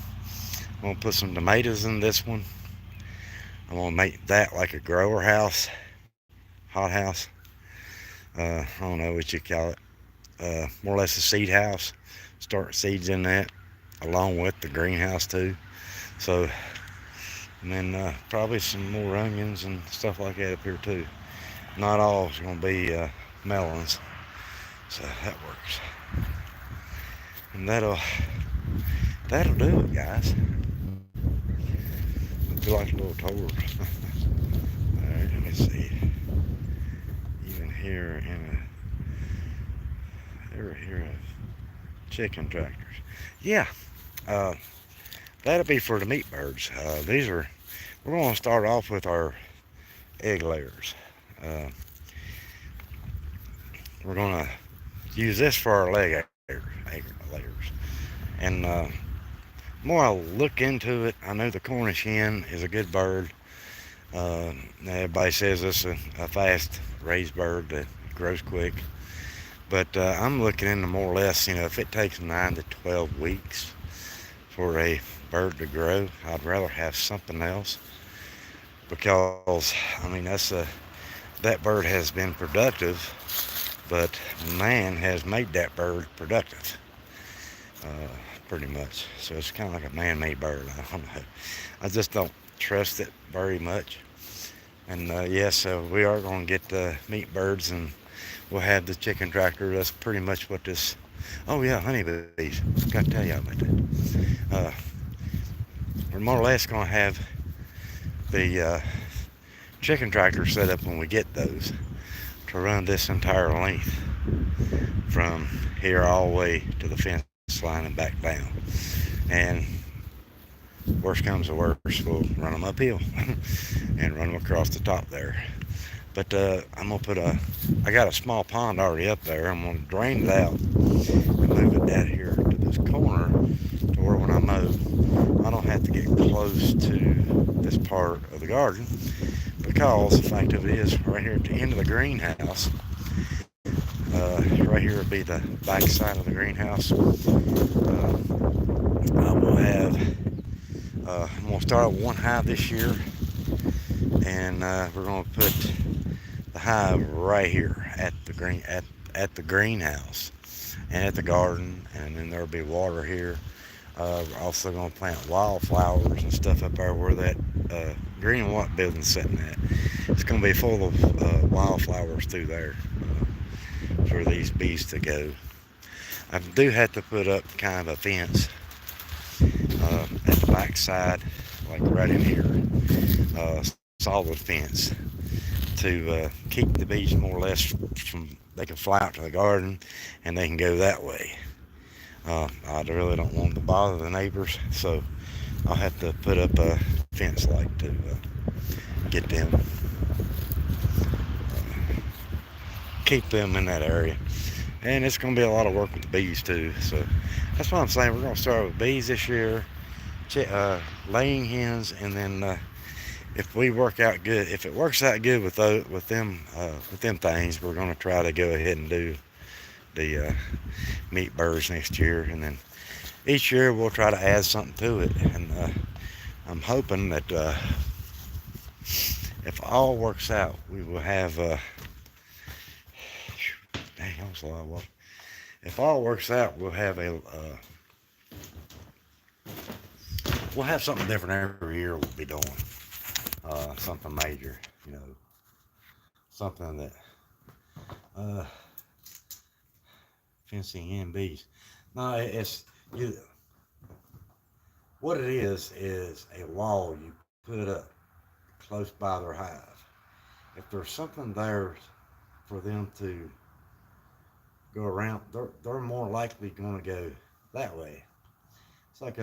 going to put some tomatoes in this one. I'm going to make that like a grower house, hot house. I don't know what you call it. More or less a seed house. Start seeds in that along with the greenhouse too. So, and then probably some more onions and stuff like that up here too. Not all is going to be melons. So that works. And that'll do it, guys. I feel like a little tour. Alright, let me see. Even here ever hear of chicken tractors? Yeah. That'll be for the meat birds. We're going to start off with our egg layers. We're going to use this for our layers. And the more I look into it, I know the Cornish hen is a good bird. Everybody says it's a fast raised bird that grows quick. But I'm looking into more or less, if it takes 9 to 12 weeks for a bird to grow, I'd rather have something else. Because, that bird has been productive, but man has made that bird productive. Pretty much. So it's kind of like a man-made bird. I don't know. I just don't trust it very much. And yes, we are going to get meat birds, and we'll have the chicken tractor. That's pretty much what this. Oh yeah, honeybees. Got to tell you about that. We're more or less going to have the chicken tractor set up when we get those to run this entire length from here all the way to the fence line and back down. And worst comes to worst, we'll run them uphill and run them across the top there. But I'm going to put I got a small pond already up there. I'm going to drain it out and move it down here to this corner to where when I mow, I don't have to get close to this part of the garden, because the fact of it is, right here at the end of the greenhouse, right here would be the back side of the greenhouse. I will have, I'm going to start with one hive this year, and we're going to put the hive right here at the greenhouse and at the garden, and then there'll be water here. We're also going to plant wildflowers and stuff up there where that green and white building's sitting at. It's going to be full of wildflowers through there for these bees to go. I do have to put up kind of a fence at the back side, like right in here, solid fence, to keep the bees more or less from, they can fly out to the garden and they can go that way. I really don't want to bother the neighbors, so I'll have to put up a fence light to get them, keep them in that area. And it's going to be a lot of work with the bees too, so that's what I'm saying. We're going to start with bees this year, laying hens, and then if we work out good, if it works out good with them things, we're going to try to go ahead and do the meat birds next year, and then each year we'll try to add something to it. And I'm hoping that if all works out, we will have dang, that was a lot of water. If all works out, we'll have we'll have something different every year. We'll be doing something major, something that fencing in bees. No, it's you. What it is a wall you put up close by their hive. If there's something there for them to go around, they're more likely going to go that way. It's like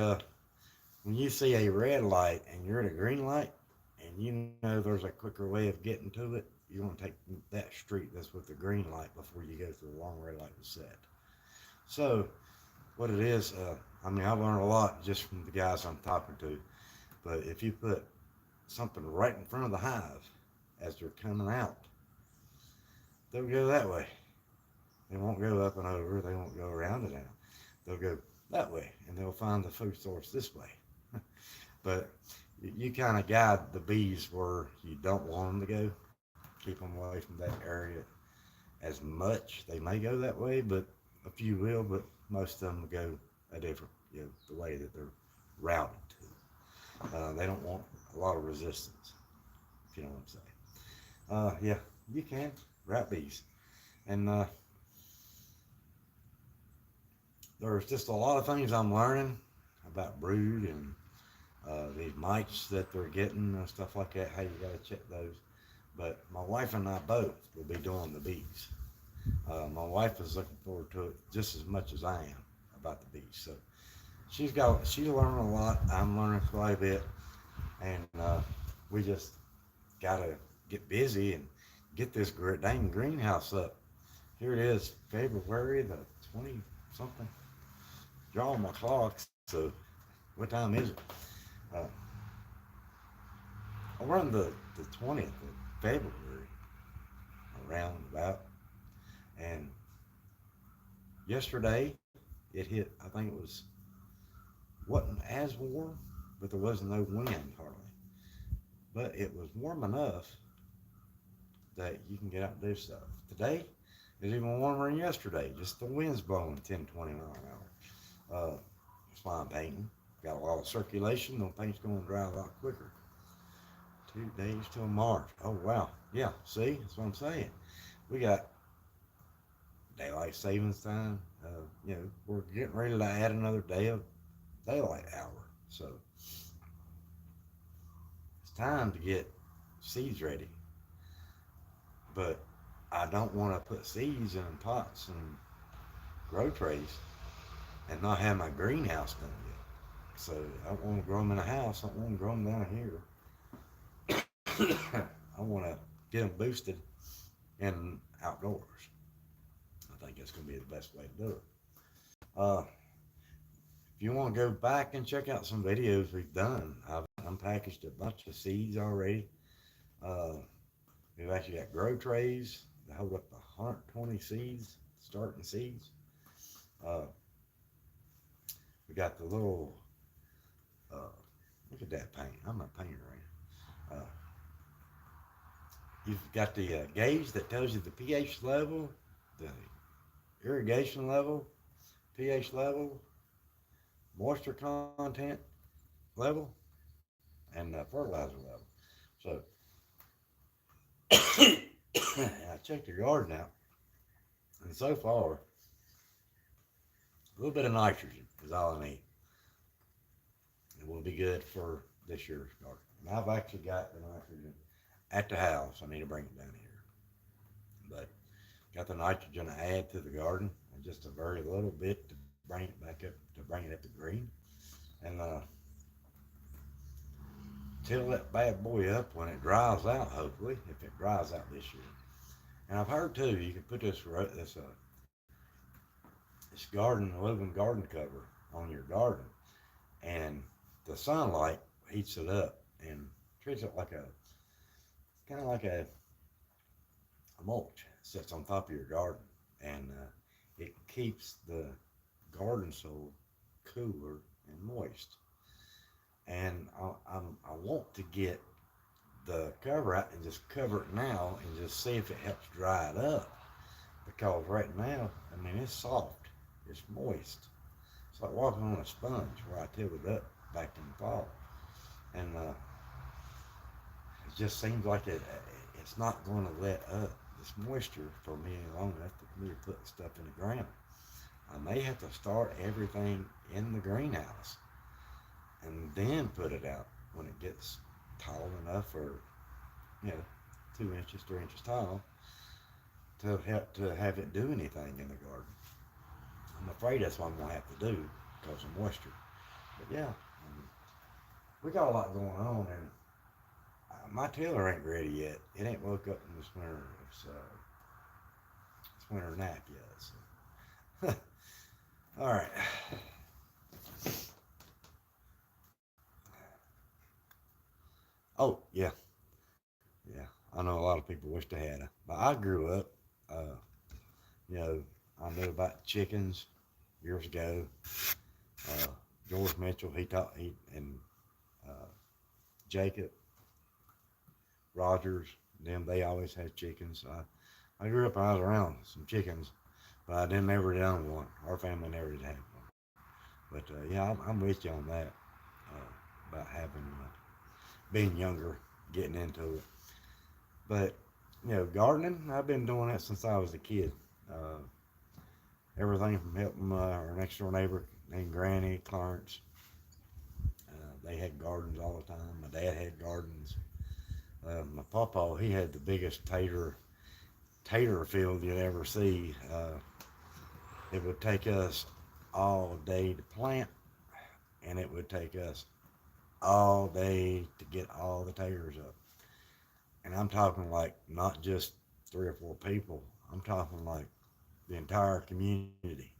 when you see a red light and you're at a green light, and you know there's a quicker way of getting to it, you want to take that street that's with the green light before you go through the long red light was set. So what it is, I mean, I've learned a lot just from the guys I'm talking to. But if you put something right in front of the hive as they're coming out, they'll go that way. They won't go up and over. They won't go around and out. They'll go that way, and they'll find the food source this way. But you kind of guide the bees where you don't want them to go. Keep them away from that area as much. They may go that way, but a few will, but most of them will go a different, the way that they're routed to. They don't want a lot of resistance, if you know what I'm saying. Yeah, you can route bees. And there's just a lot of things I'm learning about brood and these mites that they're getting and stuff like that, how you got to check those. But my wife and I both will be doing the bees. My wife is looking forward to it just as much as I am about the bees. So she's learning a lot. I'm learning quite a bit. And we just got to get busy and get this dang greenhouse up. Here it is, February the 20 something. Drawing my clock, so what time is it? We're on the 20th of February, around about. And yesterday, it hit, I think it wasn't as warm, but there wasn't no wind hardly. But it was warm enough that you can get out and do stuff. Today, it's even warmer than yesterday. Just the wind's blowing 10, 20 miles an hour. That's why I'm painting. Got a lot of circulation. The paint's going to dry a lot quicker. 2 days till March. Oh, wow. Yeah, see? That's what I'm saying. We got daylight savings time. We're getting ready to add another day of daylight hour. So it's time to get seeds ready. But I don't want to put seeds in pots and grow trays and not have my greenhouse done yet. So I don't want to grow them in a house. I don't want to grow them down here. I want to get them boosted in outdoors. I think that's going to be the best way to do it. If you want to go back and check out some videos we've done, I've unpackaged a bunch of seeds already. We've actually got grow trays that hold up to 120 seeds, starting seeds. We got the little, look at that paint. I'm a painter right now. You've got the gauge that tells you the pH level, the irrigation level, pH level, moisture content level, and fertilizer level. So I checked the garden out, and so far, a little bit of nitrogen is all I need. It will be good for this year's garden. And I've actually got the nitrogen at the house. I need to bring it down here. But got the nitrogen to add to the garden, and just a very little bit to bring it back up, to bring it up to green. And till that bad boy up when it dries out, hopefully, if it dries out this year. And I've heard too, you can put this living garden cover on your garden, and the sunlight heats it up and treats it like kind of like a mulch. It sits on top of your garden, and it keeps the garden soil cooler and moist. And I want to get the cover out and just cover it now and just see if it helps dry it up. Because right now, I mean, it's soft, it's moist. It's like walking on a sponge where I tilled it up back in the fall. And it just seems like it's not going to let up this moisture for me long enough for me to put stuff in the ground. I may have to start everything in the greenhouse and then put it out when it gets tall enough, or you know, 2 inches, 3 inches tall, to help to have it do anything in the garden. I'm afraid that's what I'm gonna have to do because of moisture. But yeah, we got a lot going on, and my tiller ain't ready yet. It ain't woke up in this winter. It's winter nap yet. So. All right. Oh yeah, yeah. I know a lot of people wish they had a, but I grew up. Uh, you know, I knew about chickens years ago. Uh, George Mitchell, he and uh, Jacob Rogers, them, they always had chickens. I grew up and I was around some chickens, but I didn't ever own one. Our family never did have one. But yeah, I'm with you on that about having being younger, getting into it. But you know, gardening, I've been doing that since I was a kid. Uh, Everything from helping our next door neighbor named Granny Clarence. They had gardens all the time. My dad had gardens. My papa, he had the biggest tater field you'd ever see. It would take us all day to plant, and it would take us all day to get all the taters up. And I'm talking like not just 3 or 4 people. I'm talking like the entire community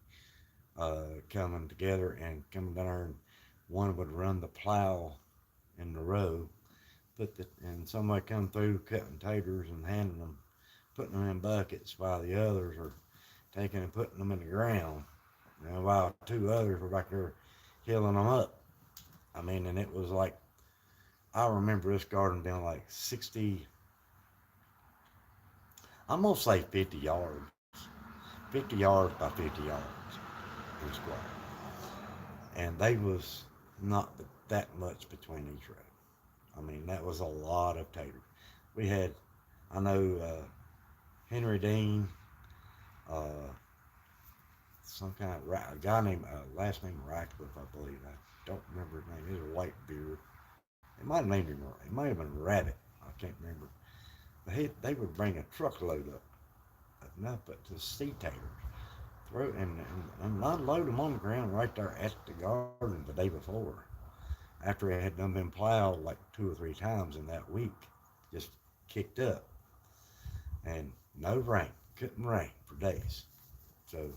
coming together and coming down there, and one would run the plow in the row, and somebody come through cutting taters and handing them, putting them in buckets, while the others are taking and putting them in the ground, and while 2 others were back there healing them up. I mean, and it was like, I remember this garden being like 60, I'm gonna say 50 yards, 50 yards by 50 yards in square, and they was not that much between each row. I mean, that was a lot of taters. We had, I know Henry Dean, uh, some kind of a guy named last name Ratcliffe, I believe. I don't remember his name. He was a white beard. It might have named him. It might have been Rabbit. I can't remember. But they would bring a truckload up, enough but to sea taters, throw and unload them on the ground right there at the garden the day before, after it had done been plowed like 2 or 3 times in that week, just kicked up, and no rain, couldn't rain for days. So,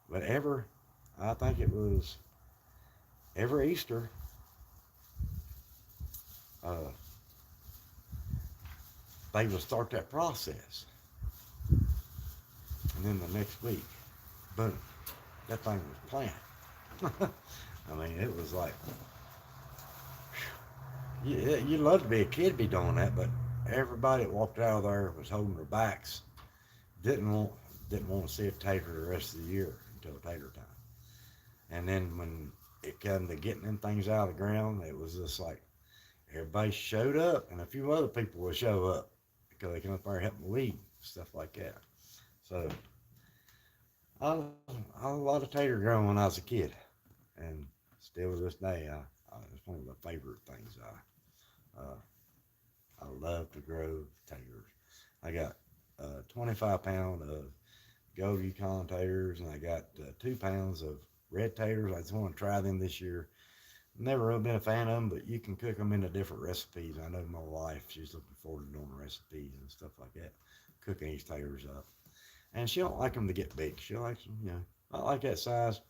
whatever, I think it was every Easter, uh, they would start that process, and then the next week, boom, that thing was planted. I mean, it was like, you'd love to be a kid be doing that, but everybody that walked out of there was holding their backs. Didn't want didn't want to see a tater the rest of the year until tater time. And then when it came to getting them things out of the ground, it was just like everybody showed up, and a few other people would show up because they come up there and help me weed, stuff like that. So I was a lot of tater growing when I was a kid, and still to this day, it's one of the favorite things. I love to grow taters. I got 25 pound of gold Yukon taters, and I got 2 pounds of red taters. I just want to try them this year. Never really been a fan of them, but you can cook them into different recipes. I know my wife, she's looking forward to doing recipes and stuff like that, cooking these taters up. And she don't like them to get big. She likes them, I like that size.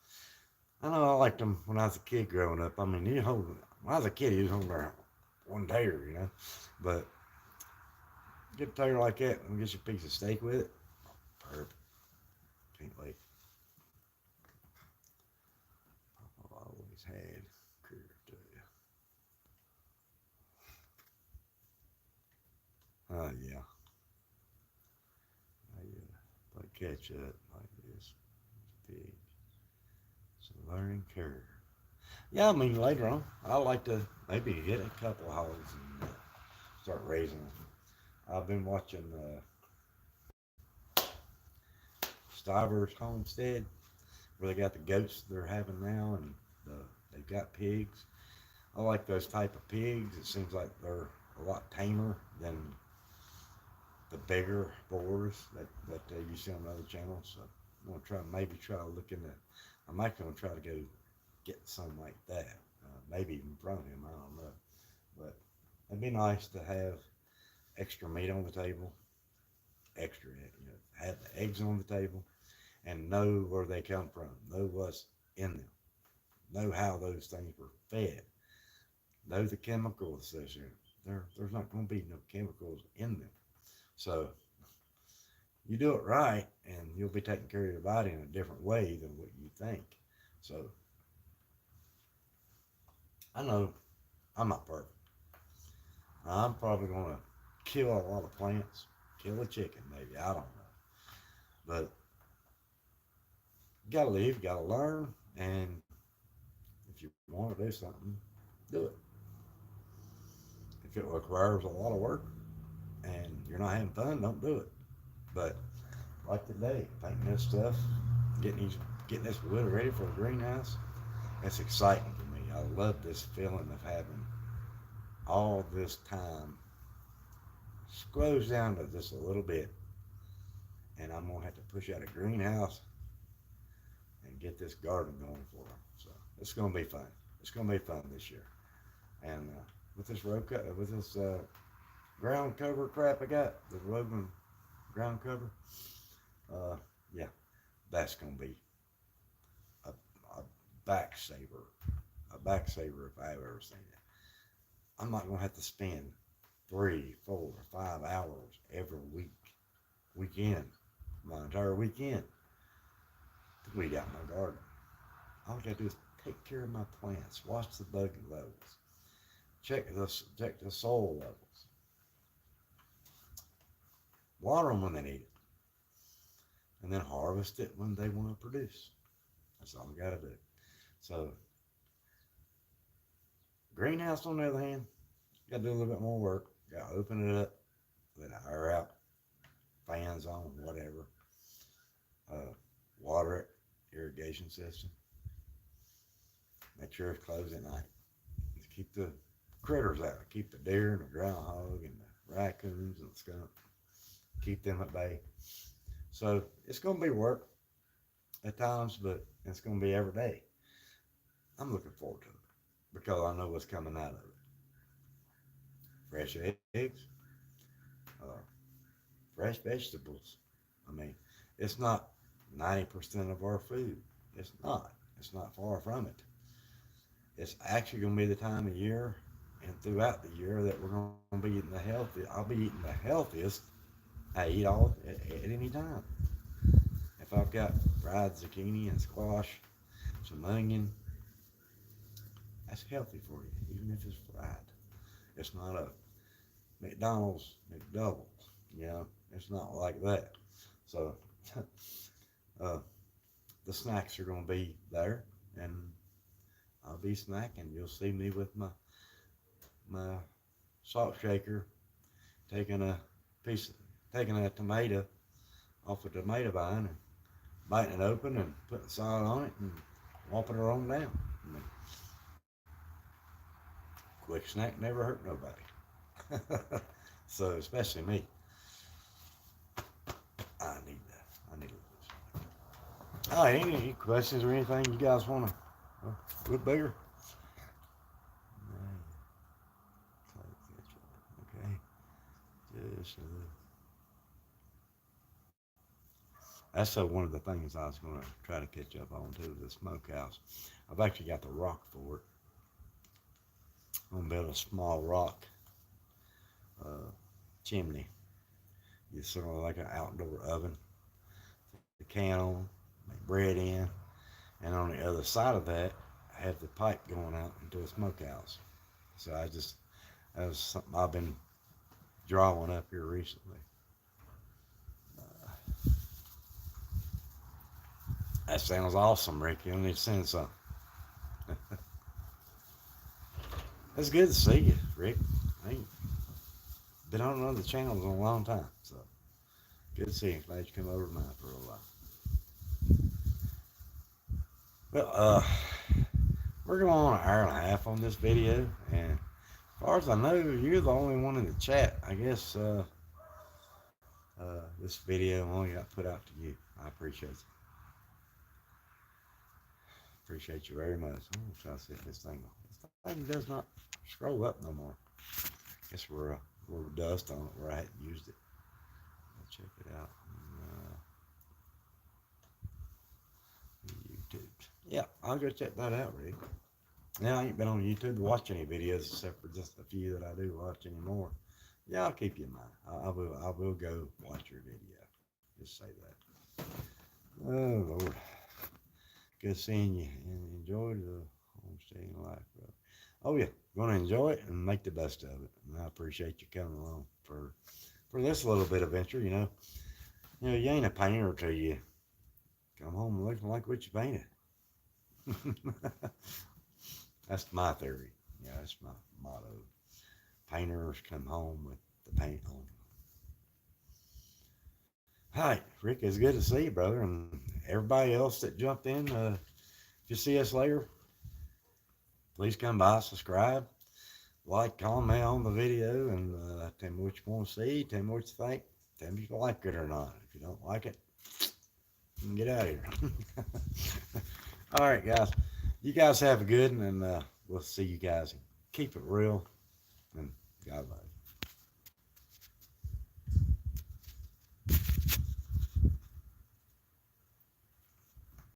I know I liked them when I was a kid growing up. I mean, when I was a kid, you was holding there one tater. But get a tater like that and get you a piece of steak with it. Perfect. Can't wait. I've always had critters to you. Yeah. I catch up like this. Big. It's a learning curve. Yeah, I mean, later on, I like to maybe get a couple of hogs and start raising them. I've been watching Stiver's Homestead, where they got the goats they're having now, and they've got pigs. I like those type of pigs. It seems like they're a lot tamer than the bigger boars that you see on other channels. So I'm gonna try looking at. I'm actually gonna try to go get some like that. Maybe even from him. I don't know, but it'd be nice to have extra meat on the table, extra, have the eggs on the table, and know where they come from, know what's in them, know how those things were fed, know the chemicals associated. There's not going to be no chemicals in them. So you do it right, and you'll be taking care of your body in a different way than what you think. So I know I'm not perfect. I'm probably going to kill a lot of plants, kill a chicken, maybe. I don't know. But you got to live, you got to learn, and if you want to do something, do it. If it requires a lot of work and you're not having fun, don't do it. But like today, painting this stuff, getting this wood ready for a greenhouse, it's exciting for me. I love this feeling of having all this time slows down to just a little bit, and I'm gonna have to push out a greenhouse and get this garden going for them. So it's gonna be fun. It's gonna be fun this year. And with this ground cover crap I got, the woven ground cover, yeah, that's gonna be a, a backsaver, if I've ever seen it. I'm not gonna have to spend 3, 4, 5 hours every weekend, my entire weekend to weed out my garden. All I gotta do is take care of my plants, watch the bug levels, check the soil levels, water them when they need it, and then harvest it when they want to produce. That's all we gotta do. So greenhouse, on the other hand, gotta do a little bit more work. Gotta open it up, let it air out, fans on, whatever. Water it, irrigation system. Make sure it's closed at night. Just keep the critters out. Keep the deer and the groundhog and the raccoons and the skunk. Keep them at bay. So it's going to be work at times, but it's going to be every day. I'm looking forward to it because I know what's coming out of it. Fresh eggs, uh, fresh vegetables. I mean, it's not 90% of our food. It's not. It's not far from it. It's actually going to be the time of year and throughout the year that we're going to be eating the healthy. I'll be eating the healthiest I eat all at any time. If I've got fried zucchini and squash, some onion, that's healthy for you, even if it's fried. It's not a McDonald's McDouble, it's not like that. So the snacks are going to be there, and I'll be snacking. You'll see me with my salt shaker, taking a tomato off a tomato vine and biting it open and putting salt on it and whopping it on down. I mean, quick snack never hurt nobody. So especially me. I need that. All right, any questions or anything you guys want to look bigger? Okay. Just that's one of the things I was going to try to catch up on too, the smokehouse. I've actually got the rock for it. I'm going to build a small rock chimney. It's sort of like an outdoor oven. The can on, make bread in, and on the other side of that, I have the pipe going out into a smokehouse. So that was something I've been drawing up here recently. That sounds awesome, Rick. You need to send something. It's good to see you, Rick. I ain't been on other channels in a long time, so good to see you. Glad you come over to mine for a while. Well, we're going on an hour and a half on this video, and as far as I know, you're the only one in the chat. I guess this video only got put out to you. I appreciate it. Appreciate you very much. I'm gonna try to see if this thing does not scroll up no more. Guess we're dust on it where I hadn't used it. I'll check it out on YouTube. Yeah, I'll go check that out, Rick. Now I ain't been on YouTube to watch any videos except for just a few that I do watch anymore. Yeah, I'll keep you in mind. I will go watch your video. Just say that. Oh Lord, good seeing you and enjoy the homesteading life, bro. Oh yeah, gonna enjoy it and make the best of it. And I appreciate you coming along for this little bit of venture. You ain't a painter till you come home looking like what you painted. That's my theory. Yeah, that's my motto. Painters come home with the paint on. Hi, Rick. It's good to see you, brother, and everybody else that jumped in. If you see us later, please come by, subscribe, like, comment on the video, and tell me what you want to see. Tell me what you think. Tell me if you like it or not. If you don't like it, you can get out of here. All right, guys. You guys have a good one, and we'll see you guys. Keep it real, and God bless.